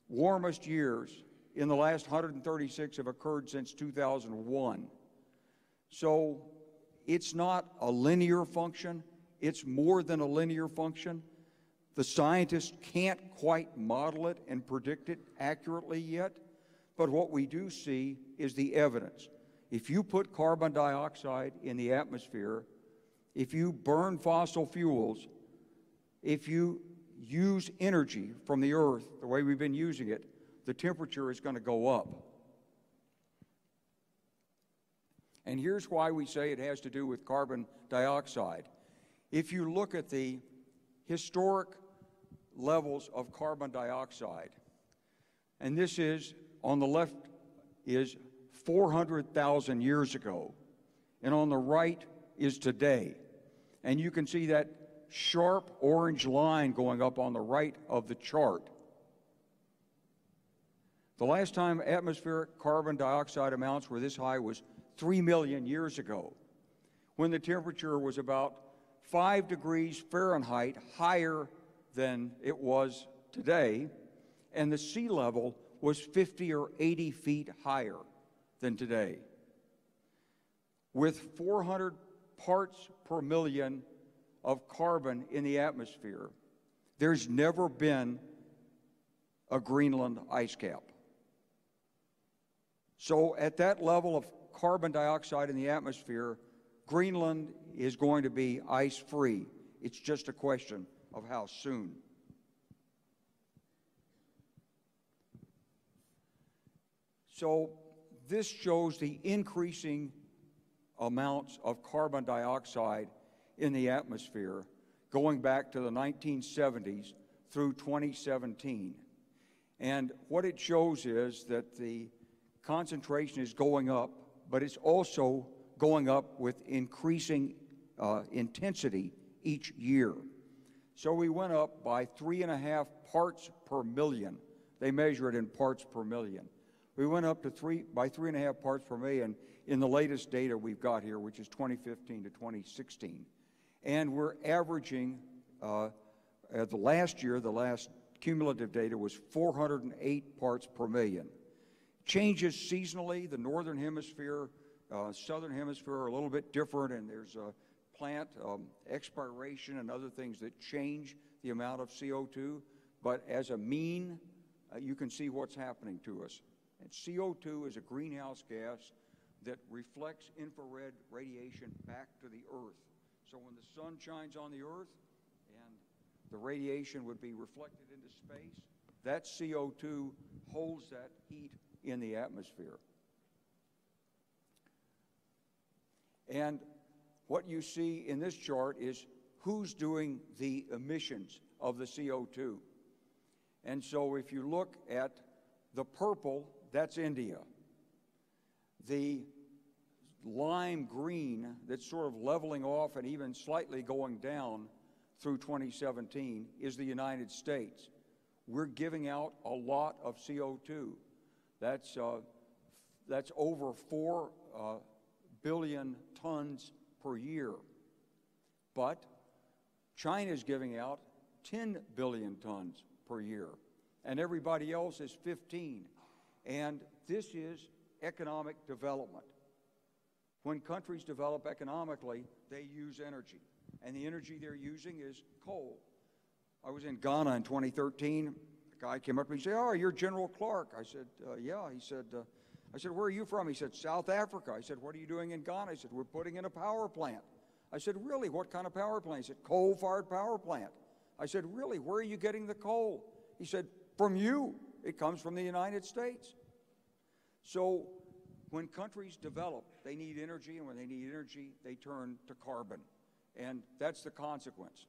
warmest years in the last 136 have occurred since 2001. So it's not a linear function. It's more than a linear function. The scientists can't quite model it and predict it accurately yet, but what we do see is the evidence. If you put carbon dioxide in the atmosphere, if you burn fossil fuels, if you use energy from the earth the way we've been using it, the temperature is going to go up. And here's why we say it has to do with carbon dioxide. If you look at the historic levels of carbon dioxide, and this is, on the left, is 400,000 years ago, and on the right is today. And you can see that sharp orange line going up on the right of the chart. The last time atmospheric carbon dioxide amounts were this high was 3 million years ago, when the temperature was about 5 degrees Fahrenheit higher than it was today, and the sea level was 50 or 80 feet higher than today. With 400 parts per million of carbon in the atmosphere, there's never been a Greenland ice cap. So at that level of carbon dioxide in the atmosphere, Greenland is going to be ice-free. It's just a question of how soon. So this shows the increasing amounts of carbon dioxide in the atmosphere going back to the 1970s through 2017. And what it shows is that the concentration is going up, but it's also going up with increasing intensity each year. So we went up by 3.5 parts per million. They measure it in parts per million. We went up to 3.5 parts per million in the latest data we've got here, which is 2015 to 2016. And we're averaging, the last year, the last cumulative data was 408 parts per million. Changes seasonally. The northern hemisphere, southern hemisphere are a little bit different, and there's plant expiration and other things that change the amount of CO2. But as a mean, you can see what's happening to us. And CO2 is a greenhouse gas that reflects infrared radiation back to the Earth. So when the sun shines on the Earth and the radiation would be reflected into space, that CO2 holds that heat in the atmosphere. And what you see in this chart is who's doing the emissions of the CO2. And so if you look at the purple, that's India. The lime green that's sort of leveling off and even slightly going down through 2017 is the United States. We're giving out a lot of CO2. That's over 4 billion tons per year. But China's giving out 10 billion tons per year, and everybody else is 15. And this is economic development. When countries develop economically, they use energy, and the energy they're using is coal. I was in Ghana in 2013. A guy came up to me and said, "Oh, you're General Clark." I said, "Yeah." He said, I said, where are you from? He said, South Africa. I said, what are you doing in Ghana? He said, we're putting in a power plant. I said, really, what kind of power plant? He said, coal-fired power plant. I said, really, where are you getting the coal? He said, from you. It comes from the United States. So when countries develop, they need energy, and when they need energy, they turn to carbon. And that's the consequence.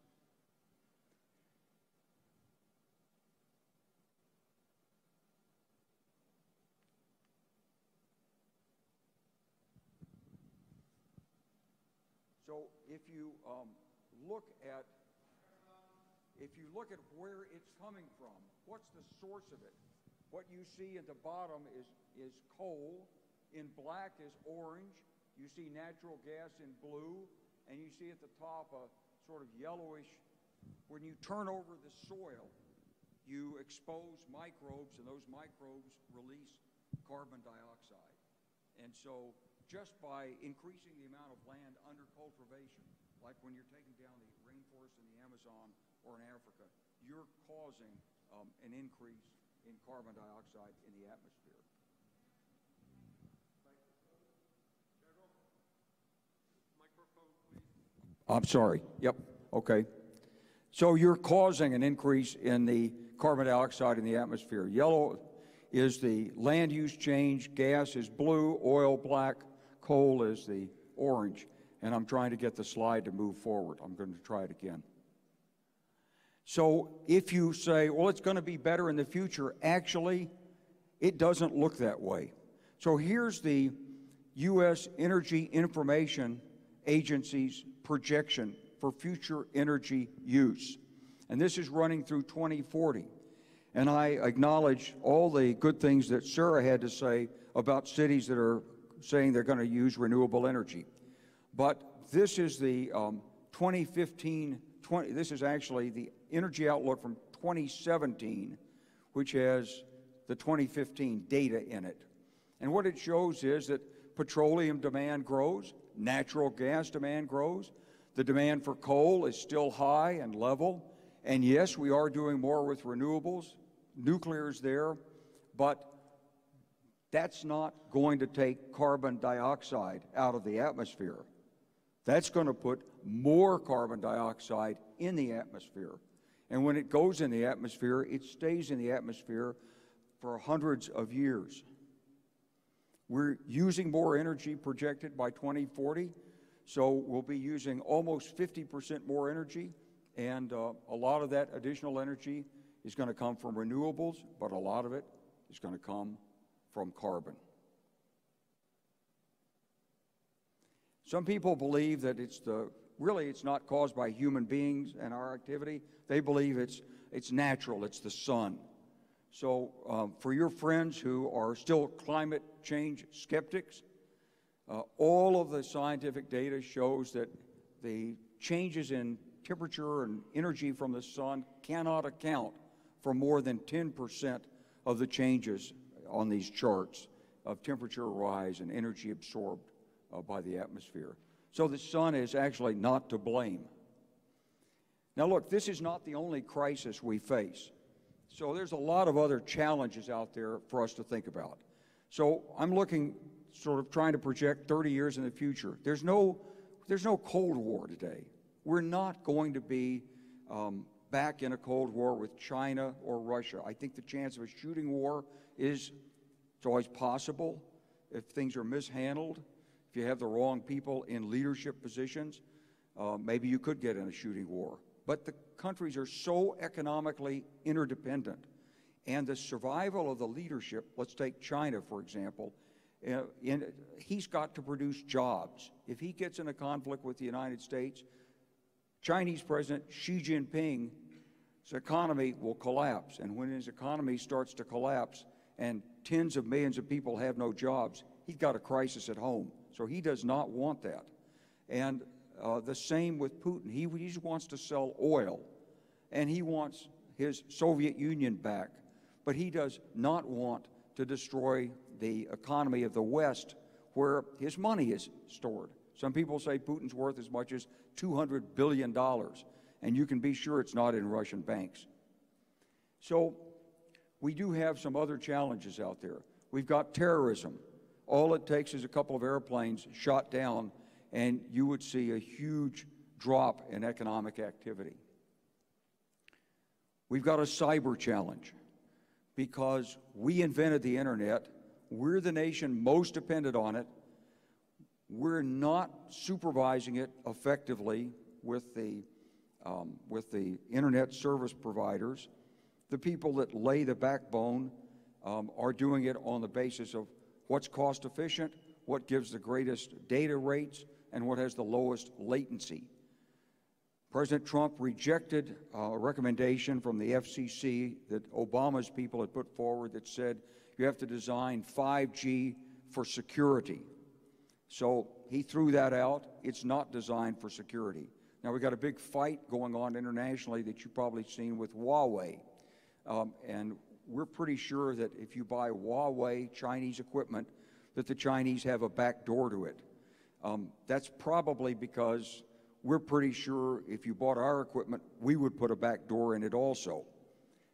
So if you look at where it's coming from, what's the source of it? What you see at the bottom is coal. In black is orange. You see natural gas in blue, and you see at the top a sort of yellowish. When you turn over the soil, you expose microbes, and those microbes release carbon dioxide. And so just by increasing the amount of land under cultivation, like when you're taking down the rainforest in the Amazon or in Africa, you're causing an increase in carbon dioxide in the atmosphere. I'm sorry. Yep. Okay. So you're causing an increase in the carbon dioxide in the atmosphere. Yellow is the land use change, gas is blue, oil black, coal is the orange. And I'm trying to get the slide to move forward. I'm going to try it again. So if you say, well, it's going to be better in the future, actually, it doesn't look that way. So here's the U.S. Energy Information Agency's projection for future energy use. And this is running through 2040. And I acknowledge all the good things that Sarah had to say about cities that are saying they're going to use renewable energy. But this is the 2015, this is actually the Energy Outlook from 2017, which has the 2015 data in it. And what it shows is that petroleum demand grows, natural gas demand grows, the demand for coal is still high and level, and yes, we are doing more with renewables, nuclear is there, but that's not going to take carbon dioxide out of the atmosphere. That's going to put more carbon dioxide in the atmosphere. And when it goes in the atmosphere, it stays in the atmosphere for hundreds of years. We're using more energy projected by 2040, so we'll be using almost 50% more energy, and a lot of that additional energy is going to come from renewables, but a lot of it is going to come from carbon. Some people believe that really it's not caused by human beings and our activity. They believe it's natural, it's the sun. So for your friends who are still climate change skeptics, all of the scientific data shows that the changes in temperature and energy from the sun cannot account for more than 10% of the changes on these charts of temperature rise and energy absorbed by the atmosphere. So the sun is actually not to blame. Now look, this is not the only crisis we face. So there's a lot of other challenges out there for us to think about. So I'm looking, sort of trying to project 30 years in the future. There's no Cold War today. We're not going to be back in a Cold War with China or Russia. I think the chance of a shooting war it's always possible if things are mishandled. If you have the wrong people in leadership positions, maybe you could get in a shooting war. But the countries are so economically interdependent, and the survival of the leadership, let's take China, for example, he's got to produce jobs. If he gets in a conflict with the United States, Chinese President Xi Jinping's economy will collapse. And when his economy starts to collapse and tens of millions of people have no jobs, he's got a crisis at home. So he does not want that. And the same with Putin. He just wants to sell oil, and he wants his Soviet Union back. But he does not want to destroy the economy of the West where his money is stored. Some people say Putin's worth as much as $200 billion, and you can be sure it's not in Russian banks. So we do have some other challenges out there. We've got terrorism. all it takes is a couple of airplanes shot down, and you would see a huge drop in economic activity. We've got a cyber challenge because we invented the internet. We're the nation most dependent on it. We're not supervising it effectively with the internet service providers. The people that lay the backbone are doing it on the basis of what's cost efficient, what gives the greatest data rates, and what has the lowest latency. President Trump rejected a recommendation from the FCC that Obama's people had put forward that said you have to design 5G for security. So he threw that out. It's not designed for security. Now, we've got a big fight going on internationally that you've probably seen with Huawei. And we're pretty sure that if you buy Huawei Chinese equipment, that the Chinese have a back door to it. That's probably because we're pretty sure if you bought our equipment, we would put a back door in it also.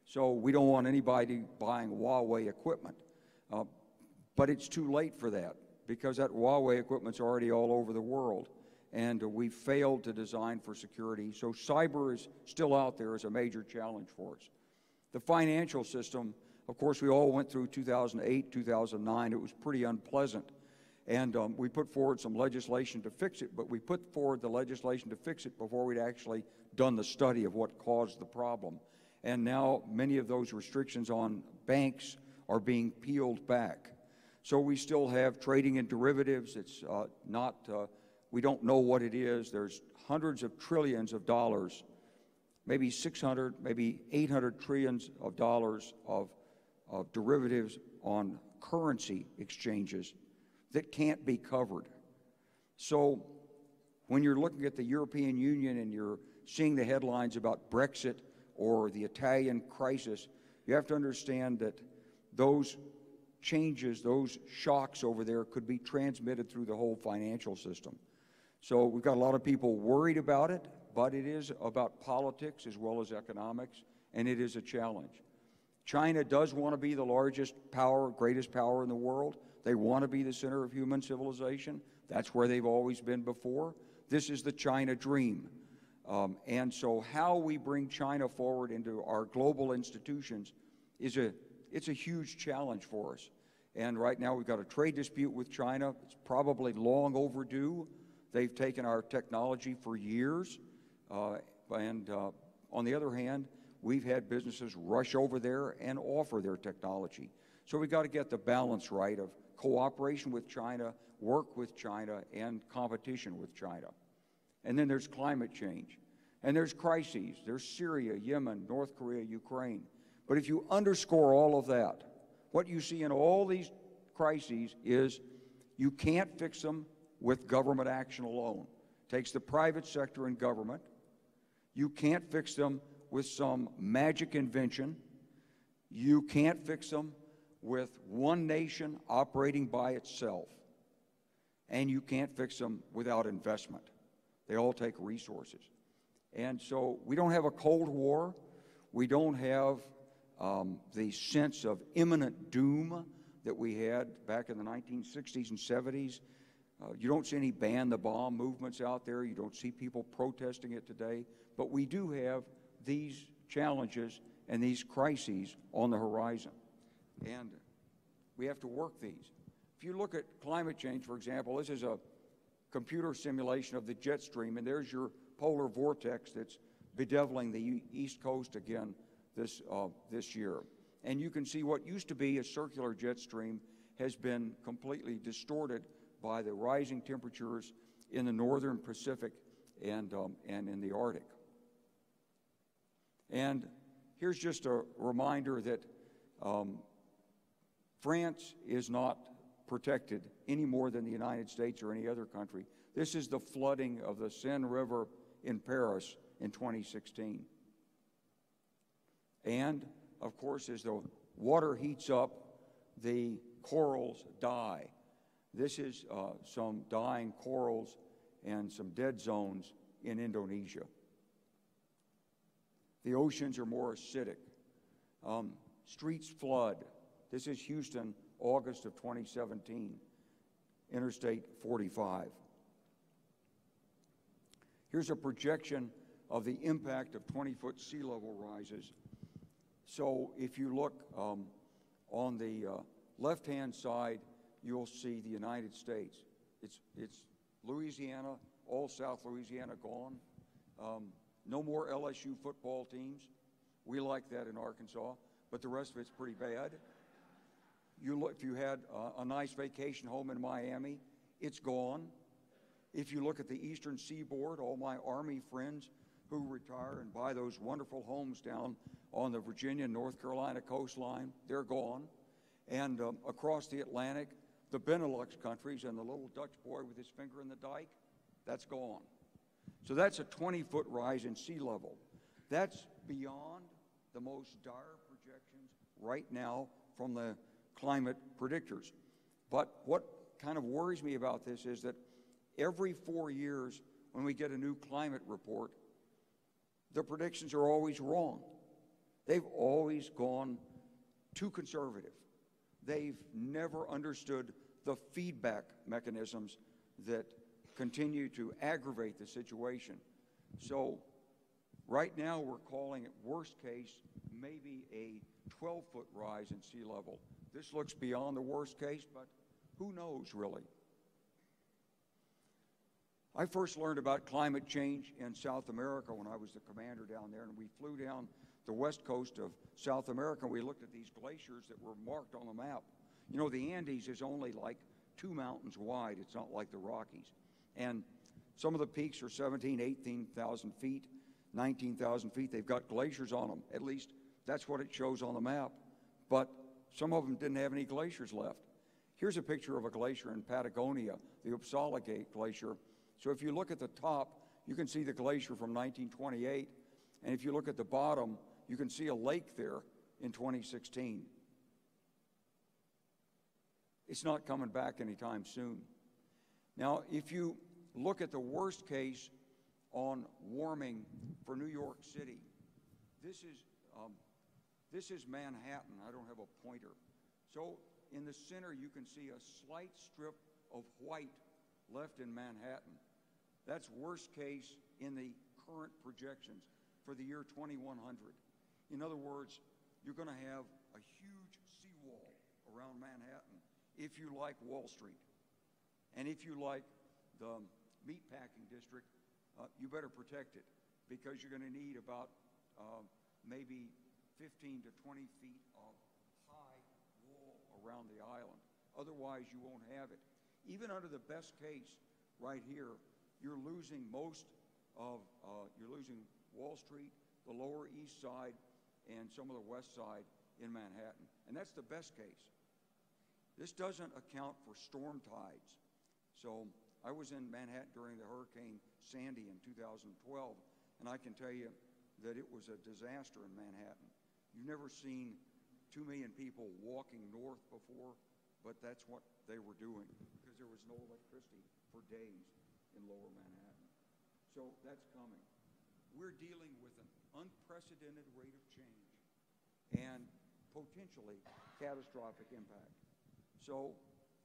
So we don't want anybody buying Huawei equipment. But it's too late for that because that Huawei equipment's already all over the world. And we failed to design for security. So cyber is still out there as a major challenge for us. The financial system, of course, we all went through 2008, 2009. It was pretty unpleasant. And we put forward some legislation to fix it, but we put forward the legislation to fix it before we'd actually done the study of what caused the problem. And now many of those restrictions on banks are being peeled back. So we still have trading in derivatives. It's we don't know what it is. There's hundreds of trillions of dollars, maybe 600, maybe 800 trillions of dollars of derivatives on currency exchanges that can't be covered. So when you're looking at the European Union and you're seeing the headlines about Brexit or the Italian crisis, you have to understand that those changes, those shocks over there could be transmitted through the whole financial system. So we've got a lot of people worried about it, but it is about politics as well as economics, and it is a challenge. China does want to be the largest power, greatest power in the world. They want to be the center of human civilization. That's where they've always been before. This is the China dream. And so how we bring China forward into our global institutions it's a huge challenge for us. And right now we've got a trade dispute with China. It's probably long overdue. They've taken our technology for years. And on the other hand, we've had businesses rush over there and offer their technology. So we've got to get the balance right of cooperation with China, work with China, and competition with China. And then there's climate change. And there's crises. There's Syria, Yemen, North Korea, Ukraine. But if you underscore all of that, what you see in all these crises is you can't fix them with government action alone. It takes the private sector and government. You can't fix them with some magic invention. You can't fix them with one nation operating by itself. And you can't fix them without investment. They all take resources. And so we don't have a Cold War. We don't have the sense of imminent doom that we had back in the 1960s and 70s. You don't see any ban the bomb movements out there. You don't see people protesting it today. But we do have these challenges and these crises on the horizon. And we have to work these. If you look at climate change, for example, this is a computer simulation of the jet stream, and there's your polar vortex that's bedeviling the East Coast again this year. And you can see what used to be a circular jet stream has been completely distorted by the rising temperatures in the northern Pacific and in the Arctic. And here's just a reminder that France is not protected any more than the United States or any other country. This is the flooding of the Seine River in Paris in 2016. And, of course, as the water heats up, the corals die. This is some dying corals and some dead zones in Indonesia. The oceans are more acidic. Streets flood. This is Houston, August of 2017. Interstate 45. Here's a projection of the impact of 20-foot sea level rises. So if you look on the left-hand side, you'll see the United States. It's Louisiana, all South Louisiana gone. No more LSU football teams. We like that in Arkansas, but the rest of it's pretty bad. You look, if you had a nice vacation home in Miami, it's gone. If you look at the eastern seaboard, all my Army friends who retire and buy those wonderful homes down on the Virginia, North Carolina coastline, they're gone. And across the Atlantic, the Benelux countries and the little Dutch boy with his finger in the dike, that's gone. So that's a 20-foot rise in sea level. That's beyond the most dire projections right now from the climate predictors. But what kind of worries me about this is that every 4 years when we get a new climate report, the predictions are always wrong. They've always gone too conservative. They've never understood the feedback mechanisms that continue to aggravate the situation. So right now we're calling it worst case, maybe a 12-foot rise in sea level. This looks beyond the worst case, but who knows really? I first learned about climate change in South America when I was the commander down there, and we flew down the west coast of South America, and we looked at these glaciers that were marked on the map. You know, the Andes is only like 2 mountains wide. It's not like the Rockies. And some of the peaks are 17, 18,000 feet, 19,000 feet. They've got glaciers on them. At least that's what it shows on the map. But some of them didn't have any glaciers left. Here's a picture of a glacier in Patagonia, the Uppsala Glacier. So if you look at the top, you can see the glacier from 1928. And if you look at the bottom, you can see a lake there in 2016. It's not coming back anytime soon. Now, if you look at the worst case on warming for New York City, this is Manhattan. I don't have a pointer. So in the center, you can see a slight strip of white left in Manhattan. That's worst case in the current projections for the year 2100. In other words, you're going to have a huge seawall around Manhattan if you like Wall Street. And if you like the meatpacking district, you better protect it, because you're going to need about maybe 15 to 20 feet of high wall around the island. Otherwise, you won't have it. Even under the best case right here, you're losing you're losing Wall Street, the Lower East Side, and some of the West Side in Manhattan. And that's the best case. This doesn't account for storm tides. So I was in Manhattan during the Hurricane Sandy in 2012, and I can tell you that it was a disaster in Manhattan. You've never seen 2 million people walking north before, but that's what they were doing, because there was no electricity for days in lower Manhattan. So that's coming. We're dealing with an unprecedented rate of change and potentially catastrophic impact. So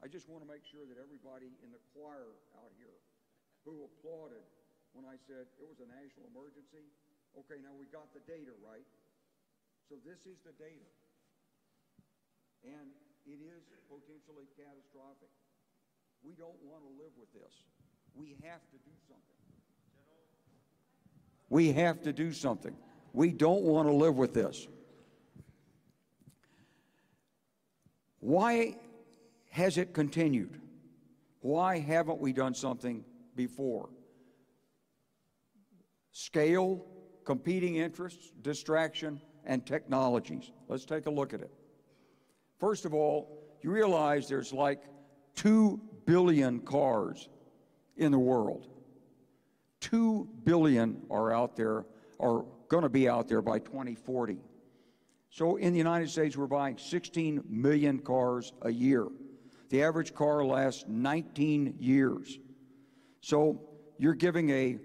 I just want to make sure that everybody in the choir out here who applauded when I said it was a national emergency, okay, now we got the data right. So this is the data. And it is potentially catastrophic. We don't want to live with this. We have to do something. We have to do something. We don't want to live with this. Why has it continued? Why haven't we done something before? Scale, competing interests, distraction, and technologies. Let's take a look at it. First of all, you realize there's like 2 billion cars in the world. 2 billion are out there, are going to be out there by 2040. So in the United States, we're buying 16 million cars a year. The average car lasts 19 years. So you're giving a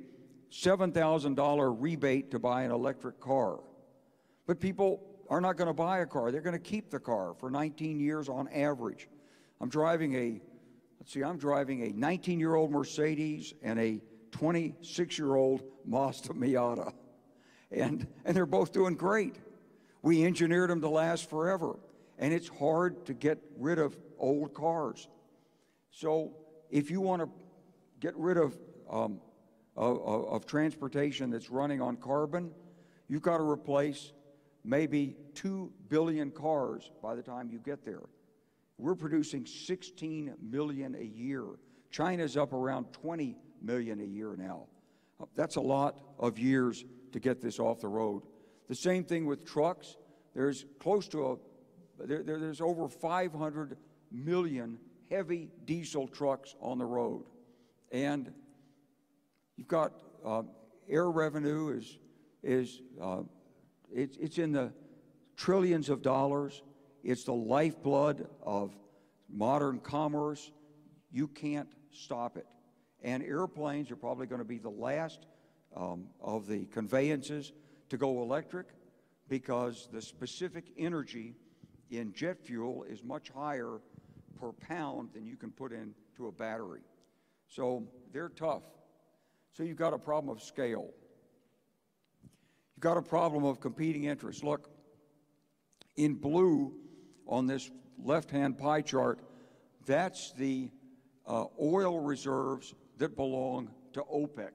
$7,000 rebate to buy an electric car. But people are not going to buy a car. They're going to keep the car for 19 years on average. I'm driving a let's see, I'm driving a 19-year-old Mercedes and a 26-year-old Mazda Miata. And they're both doing great. We engineered them to last forever. And it's hard to get rid of old cars. So if you want to get rid of transportation that's running on carbon, you've got to replace maybe 2 billion cars by the time you get there. We're producing 16 million a year. China's up around 20 million a year now. That's a lot of years to get this off the road. The same thing with trucks. There's over 500 million heavy diesel trucks on the road. And you've got air revenue it's in the trillions of dollars. It's the lifeblood of modern commerce. You can't stop it. And airplanes are probably going to be the last of the conveyances to go electric, because the specific energy in jet fuel is much higher per pound than you can put into a battery. So they're tough. So you've got a problem of scale. You've got a problem of competing interests. Look, in blue on this left-hand pie chart, that's the oil reserves that belong to OPEC.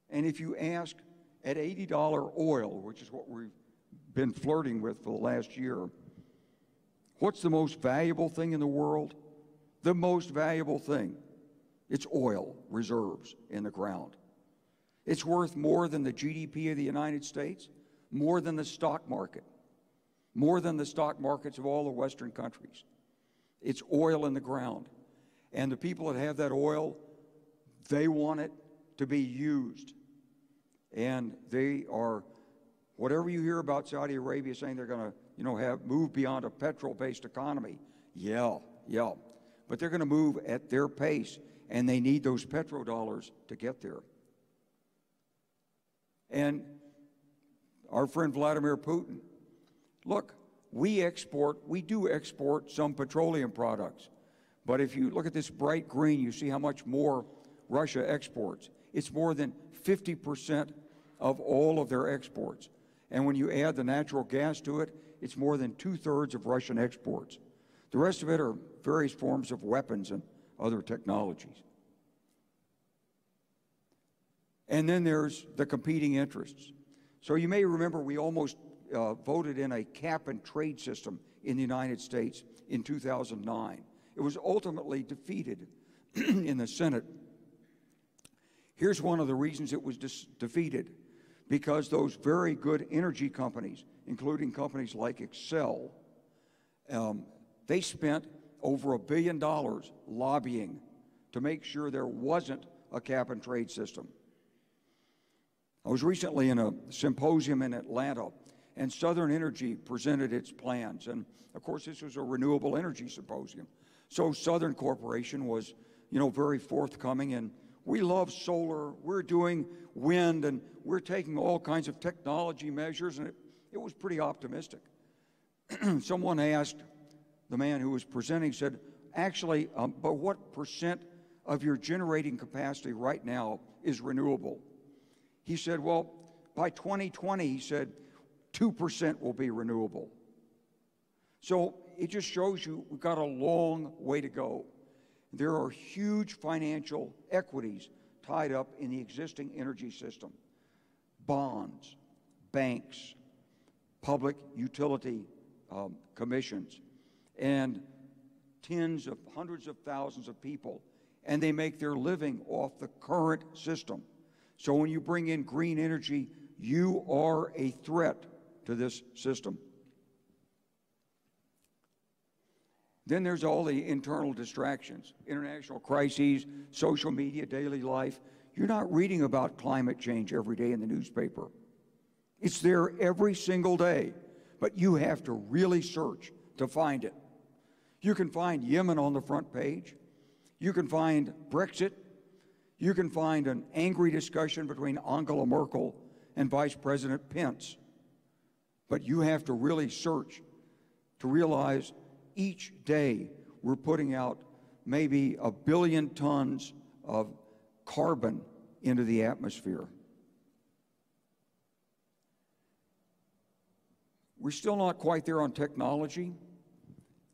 And if you ask at $80 oil, which is what we've been flirting with for the last year, what's the most valuable thing in the world? The most valuable thing, it's oil reserves in the ground. It's worth more than the GDP of the United States, more than the stock market, more than the stock markets of all the Western countries. It's oil in the ground. And the people that have that oil, they want it to be used. And they are, whatever you hear about Saudi Arabia saying they're going to, move beyond a petrol-based economy, yeah. But they're going to move at their pace, and they need those petrodollars to get there. And our friend Vladimir Putin, look, we do export some petroleum products. But if you look at this bright green, you see how much more Russia exports. It's more than 50% of all of their exports. And when you add the natural gas to it, it's more than 2/3 of Russian exports. The rest of it are various forms of weapons and other technologies. And then there's the competing interests. So you may remember we almost voted in a cap-and-trade system in the United States in 2009. It was ultimately defeated in the Senate. Here's one of the reasons it was defeated: because those very good energy companies, including companies like Xcel, they spent over $1 billion lobbying to make sure there wasn't a cap-and-trade system. I was recently in a symposium in Atlanta, and Southern Energy presented its plans. And of course, this was a renewable energy symposium. So Southern Corporation was, very forthcoming, and we love solar, we're doing wind, and we're taking all kinds of technology measures, and it was pretty optimistic. Someone asked the man who was presenting, said, actually, but what percent of your generating capacity right now is renewable? He said, well, by 2020, he said, 2% will be renewable. So it just shows you we've got a long way to go. There are huge financial equities tied up in the existing energy system: bonds, banks, public utility commissions, and hundreds of thousands of people, and they make their living off the current system. So when you bring in green energy, you are a threat to this system. Then there's all the internal distractions: international crises, social media, daily life. You're not reading about climate change every day in the newspaper. It's there every single day, but you have to really search to find it. You can find Yemen on the front page. You can find Brexit. You can find an angry discussion between Angela Merkel and Vice President Pence. But you have to really search to realize each day we're putting out maybe 1 billion tons of carbon into the atmosphere. We're still not quite there on technology.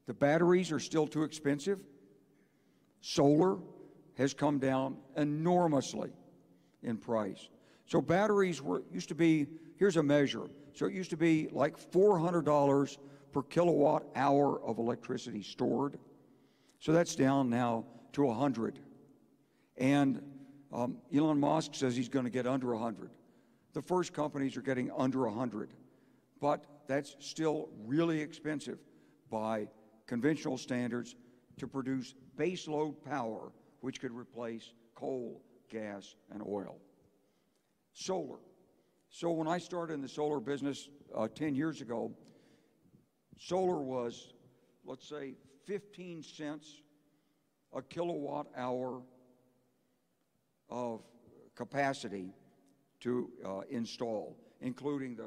The batteries are still too expensive. Solar has come down enormously in price. So batteries used to be, here's a measure. So it used to be like $400 per kilowatt hour of electricity stored. So that's down now to 100. And Elon Musk says he's going to get under 100. The first companies are getting under 100. But that's still really expensive by conventional standards to produce base load power, which could replace coal, gas, and oil. Solar. So when I started in the solar business 10 years ago, solar was, let's say, 15 cents a kilowatt hour of capacity to install, including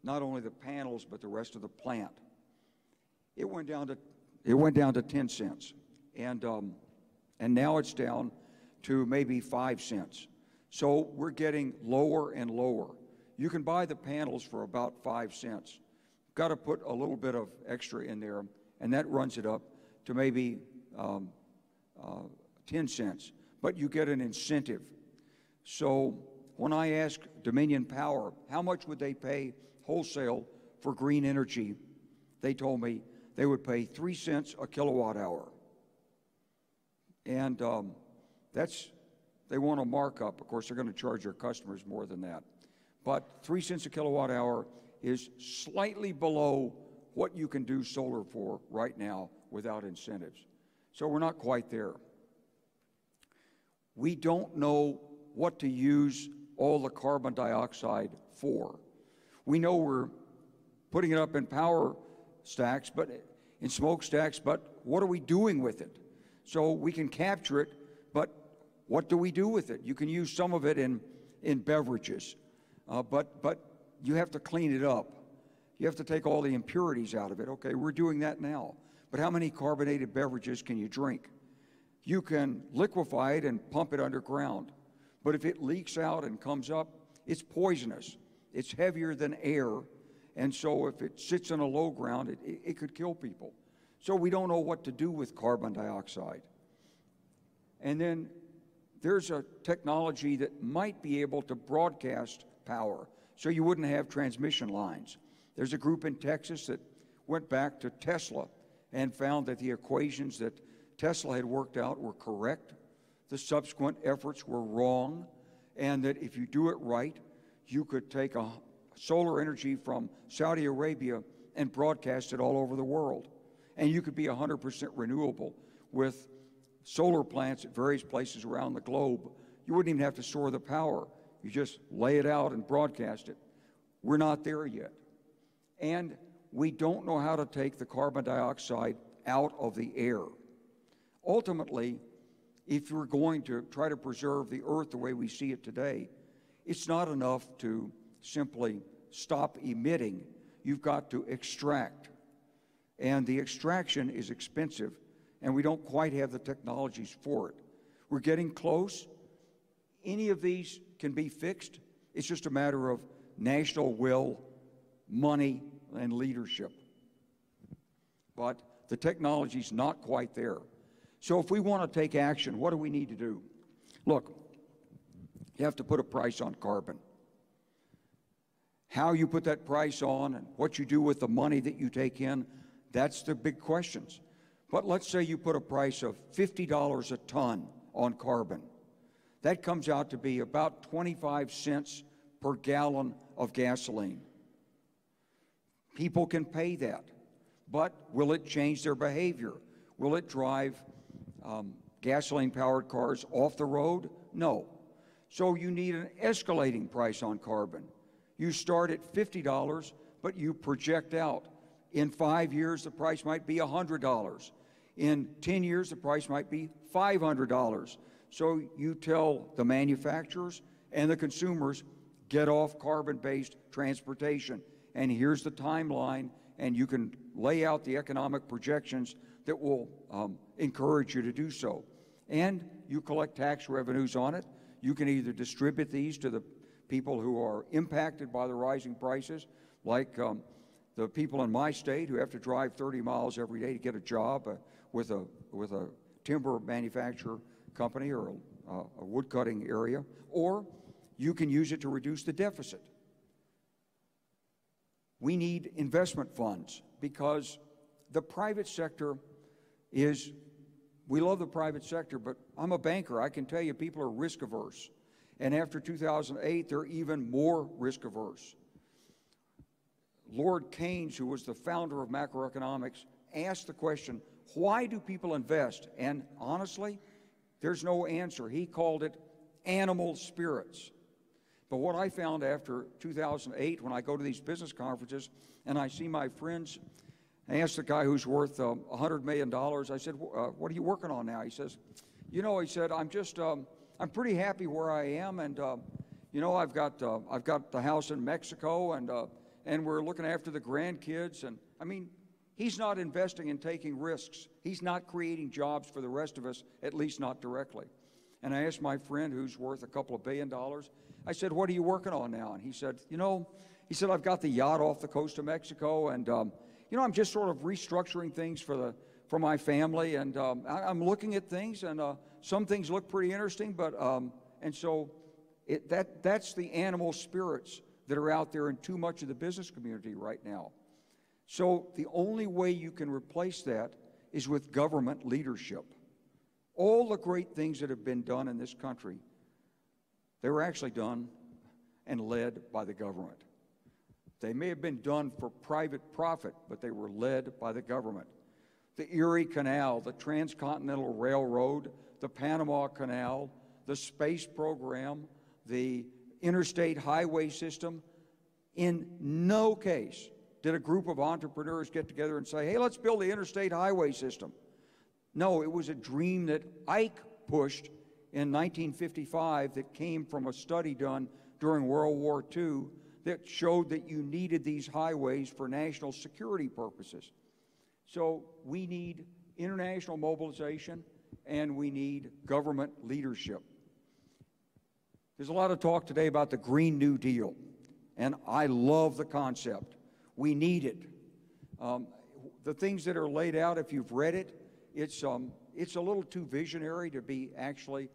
not only the panels but the rest of the plant. It went down to 10 cents, and now it's down to maybe 5 cents. So we're getting lower and lower. You can buy the panels for about 5 cents. Got to put a little bit of extra in there, and that runs it up to maybe 10 cents. But you get an incentive. So when I asked Dominion Power how much would they pay wholesale for green energy, they told me they would pay 3 cents a kilowatt hour. And they want a markup. Of course, they're going to charge their customers more than that. But 3 cents a kilowatt hour is slightly below what you can do solar for right now without incentives. So we're not quite there. We don't know what to use all the carbon dioxide for. We know we're putting it up in power stacks, but in smokestacks, but what are we doing with it? So we can capture it, but what do we do with it? You can use some of it in beverages, but you have to clean it up. You have to take all the impurities out of it. Okay, we're doing that now. But how many carbonated beverages can you drink? You can liquefy it and pump it underground. But if it leaks out and comes up, it's poisonous. It's heavier than air. And so if it sits in a low ground, it could kill people. So we don't know what to do with carbon dioxide. And then there's a technology that might be able to broadcast power, so you wouldn't have transmission lines. There's a group in Texas that went back to Tesla and found that the equations that Tesla had worked out were correct. The subsequent efforts were wrong, and that if you do it right, you could take solar energy from Saudi Arabia and broadcast it all over the world. And you could be 100% renewable with solar plants at various places around the globe. You wouldn't even have to store the power. You just lay it out and broadcast it. We're not there yet. And we don't know how to take the carbon dioxide out of the air. Ultimately, if you're going to try to preserve the earth the way we see it today, it's not enough to simply stop emitting. You've got to extract. And the extraction is expensive, and we don't quite have the technologies for it. We're getting close. Any of these can be fixed. It's just a matter of national will, money, and leadership. But the technology's not quite there. So if we want to take action, what do we need to do? Look, you have to put a price on carbon. How you put that price on and what you do with the money that you take in, that's the big questions. But let's say you put a price of $50 a ton on carbon. That comes out to be about 25 cents per gallon of gasoline. People can pay that, but will it change their behavior? Will it drive gasoline-powered cars off the road? No. So you need an escalating price on carbon. You start at $50, but you project out. In 5 years, the price might be $100. In 10 years, the price might be $500. So you tell the manufacturers and the consumers, get off carbon-based transportation. And here's the timeline, and you can lay out the economic projections that will encourage you to do so. And you collect tax revenues on it. You can either distribute these to the people who are impacted by the rising prices, like the people in my state who have to drive 30 miles every day to get a job with a timber manufacturer company or a wood cutting area, or you can use it to reduce the deficit. We need investment funds because the private sector is, we love the private sector, but I'm a banker. I can tell you people are risk averse. And after 2008, they're even more risk averse. Lord Keynes, who was the founder of macroeconomics, asked the question, why do people invest? And honestly, there's no answer. He called it animal spirits. But what I found after 2008, when I go to these business conferences and I see my friends, I asked the guy who's worth $100 million, I said, what are you working on now? He says, you know, he said, I'm pretty happy where I am, and you know, I've got the house in Mexico, and we're looking after the grandkids, and I mean, he's not investing and taking risks. He's not creating jobs for the rest of us, at least not directly. And I asked my friend who's worth a couple of $1 billion, I said, what are you working on now? And he said, you know, I've got the yacht off the coast of Mexico, and you know, I'm just sort of restructuring things for my family, and I'm looking at things, and some things look pretty interesting, but and so that's the animal spirits that are out there in too much of the business community right now. So the only way you can replace that is with government leadership. All the great things that have been done in this country, they were actually done and led by the government. They may have been done for private profit, but they were led by the government. The Erie Canal, the Transcontinental Railroad, the Panama Canal, the space program, the interstate highway system. In no case did a group of entrepreneurs get together and say, hey, let's build the interstate highway system. No, it was a dream that Ike pushed in 1955 that came from a study done during World War II that showed that you needed these highways for national security purposes. So we need international mobilization and we need government leadership. There's a lot of talk today about the Green New Deal, and I love the concept. We need it. The things that are laid out, if you've read it, it's a little too visionary to be actually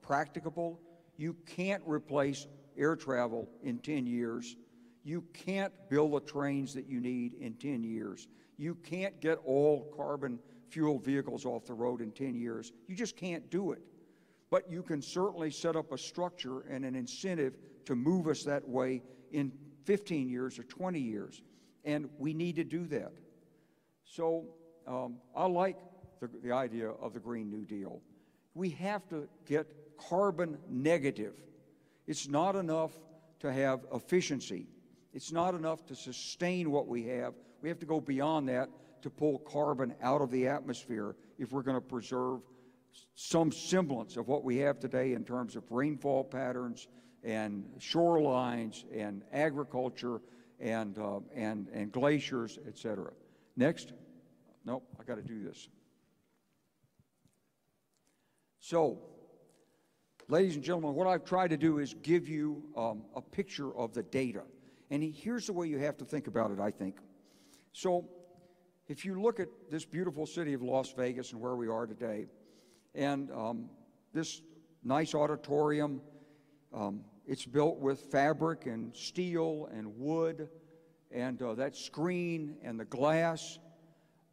practicable. You can't replace air travel in 10 years. You can't build the trains that you need in 10 years. You can't get all carbon fuel vehicles off the road in 10 years. You just can't do it. But you can certainly set up a structure and an incentive to move us that way in 15 years or 20 years. And we need to do that. So I like the idea of the Green New Deal. We have to get carbon negative. It's not enough to have efficiency. It's not enough to sustain what we have. We have to go beyond that to pull carbon out of the atmosphere if we're going to preserve some semblance of what we have today in terms of rainfall patterns and shorelines and agriculture and glaciers, et cetera. Next. Nope, I got to do this. So, ladies and gentlemen, what I've tried to do is give you a picture of the data. And here's the way you have to think about it, I think. So, if you look at this beautiful city of Las Vegas and where we are today, and this nice auditorium, it's built with fabric and steel and wood, and that screen and the glass,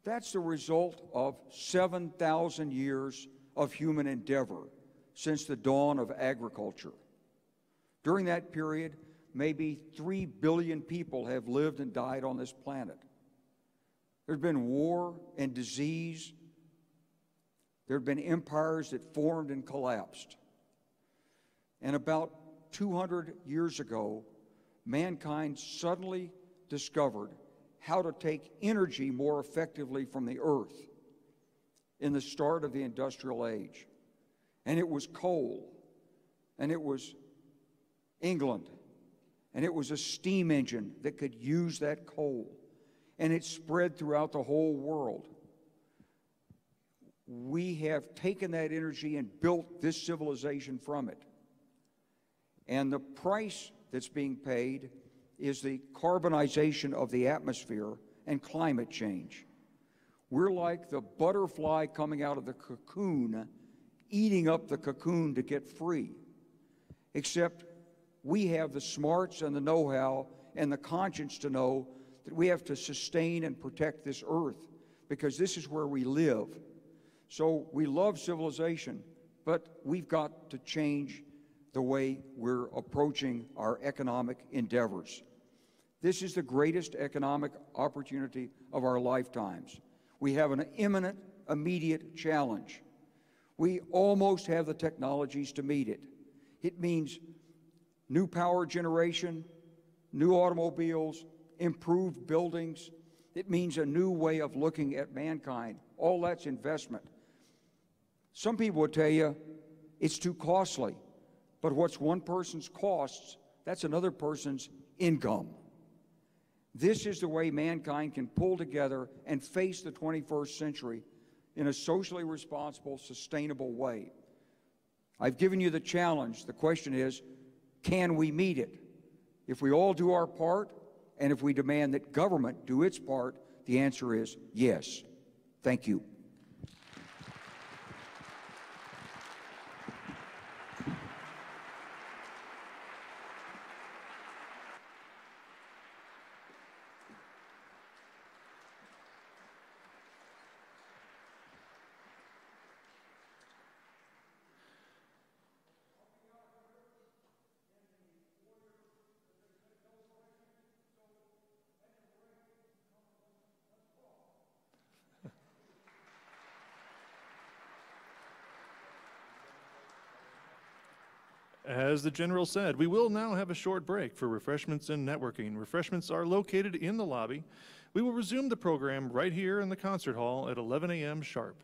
that's the result of 7,000 years of human endeavor since the dawn of agriculture. During that period, maybe 3 billion people have lived and died on this planet. There's been war and disease. There have been empires that formed and collapsed. And about 200 years ago, mankind suddenly discovered how to take energy more effectively from the earth in the start of the industrial age. And it was coal, and it was England, and it was a steam engine that could use that coal. And it spread throughout the whole world. we have taken that energy and built this civilization from it. And the price that's being paid is the carbonization of the atmosphere and climate change. We're like the butterfly coming out of the cocoon, eating up the cocoon to get free. Except we have the smarts and the know-how and the conscience to know that we have to sustain and protect this earth because this is where we live. So we love civilization, but we've got to change the way we're approaching our economic endeavors. This is the greatest economic opportunity of our lifetimes. We have an imminent, immediate challenge. We almost have the technologies to meet it. It means new power generation, new automobiles, improved buildings. It means a new way of looking at mankind. All that's investment. Some people would tell you it's too costly, but what's one person's costs, that's another person's income. This is the way mankind can pull together and face the 21st century in a socially responsible, sustainable way. I've given you the challenge. The question is, can we meet it? If we all do our part, and if we demand that government do its part, the answer is yes. Thank you. As the General said, we will now have a short break for refreshments and networking. Refreshments are located in the lobby. We will resume the program right here in the concert hall at 11 a.m. sharp.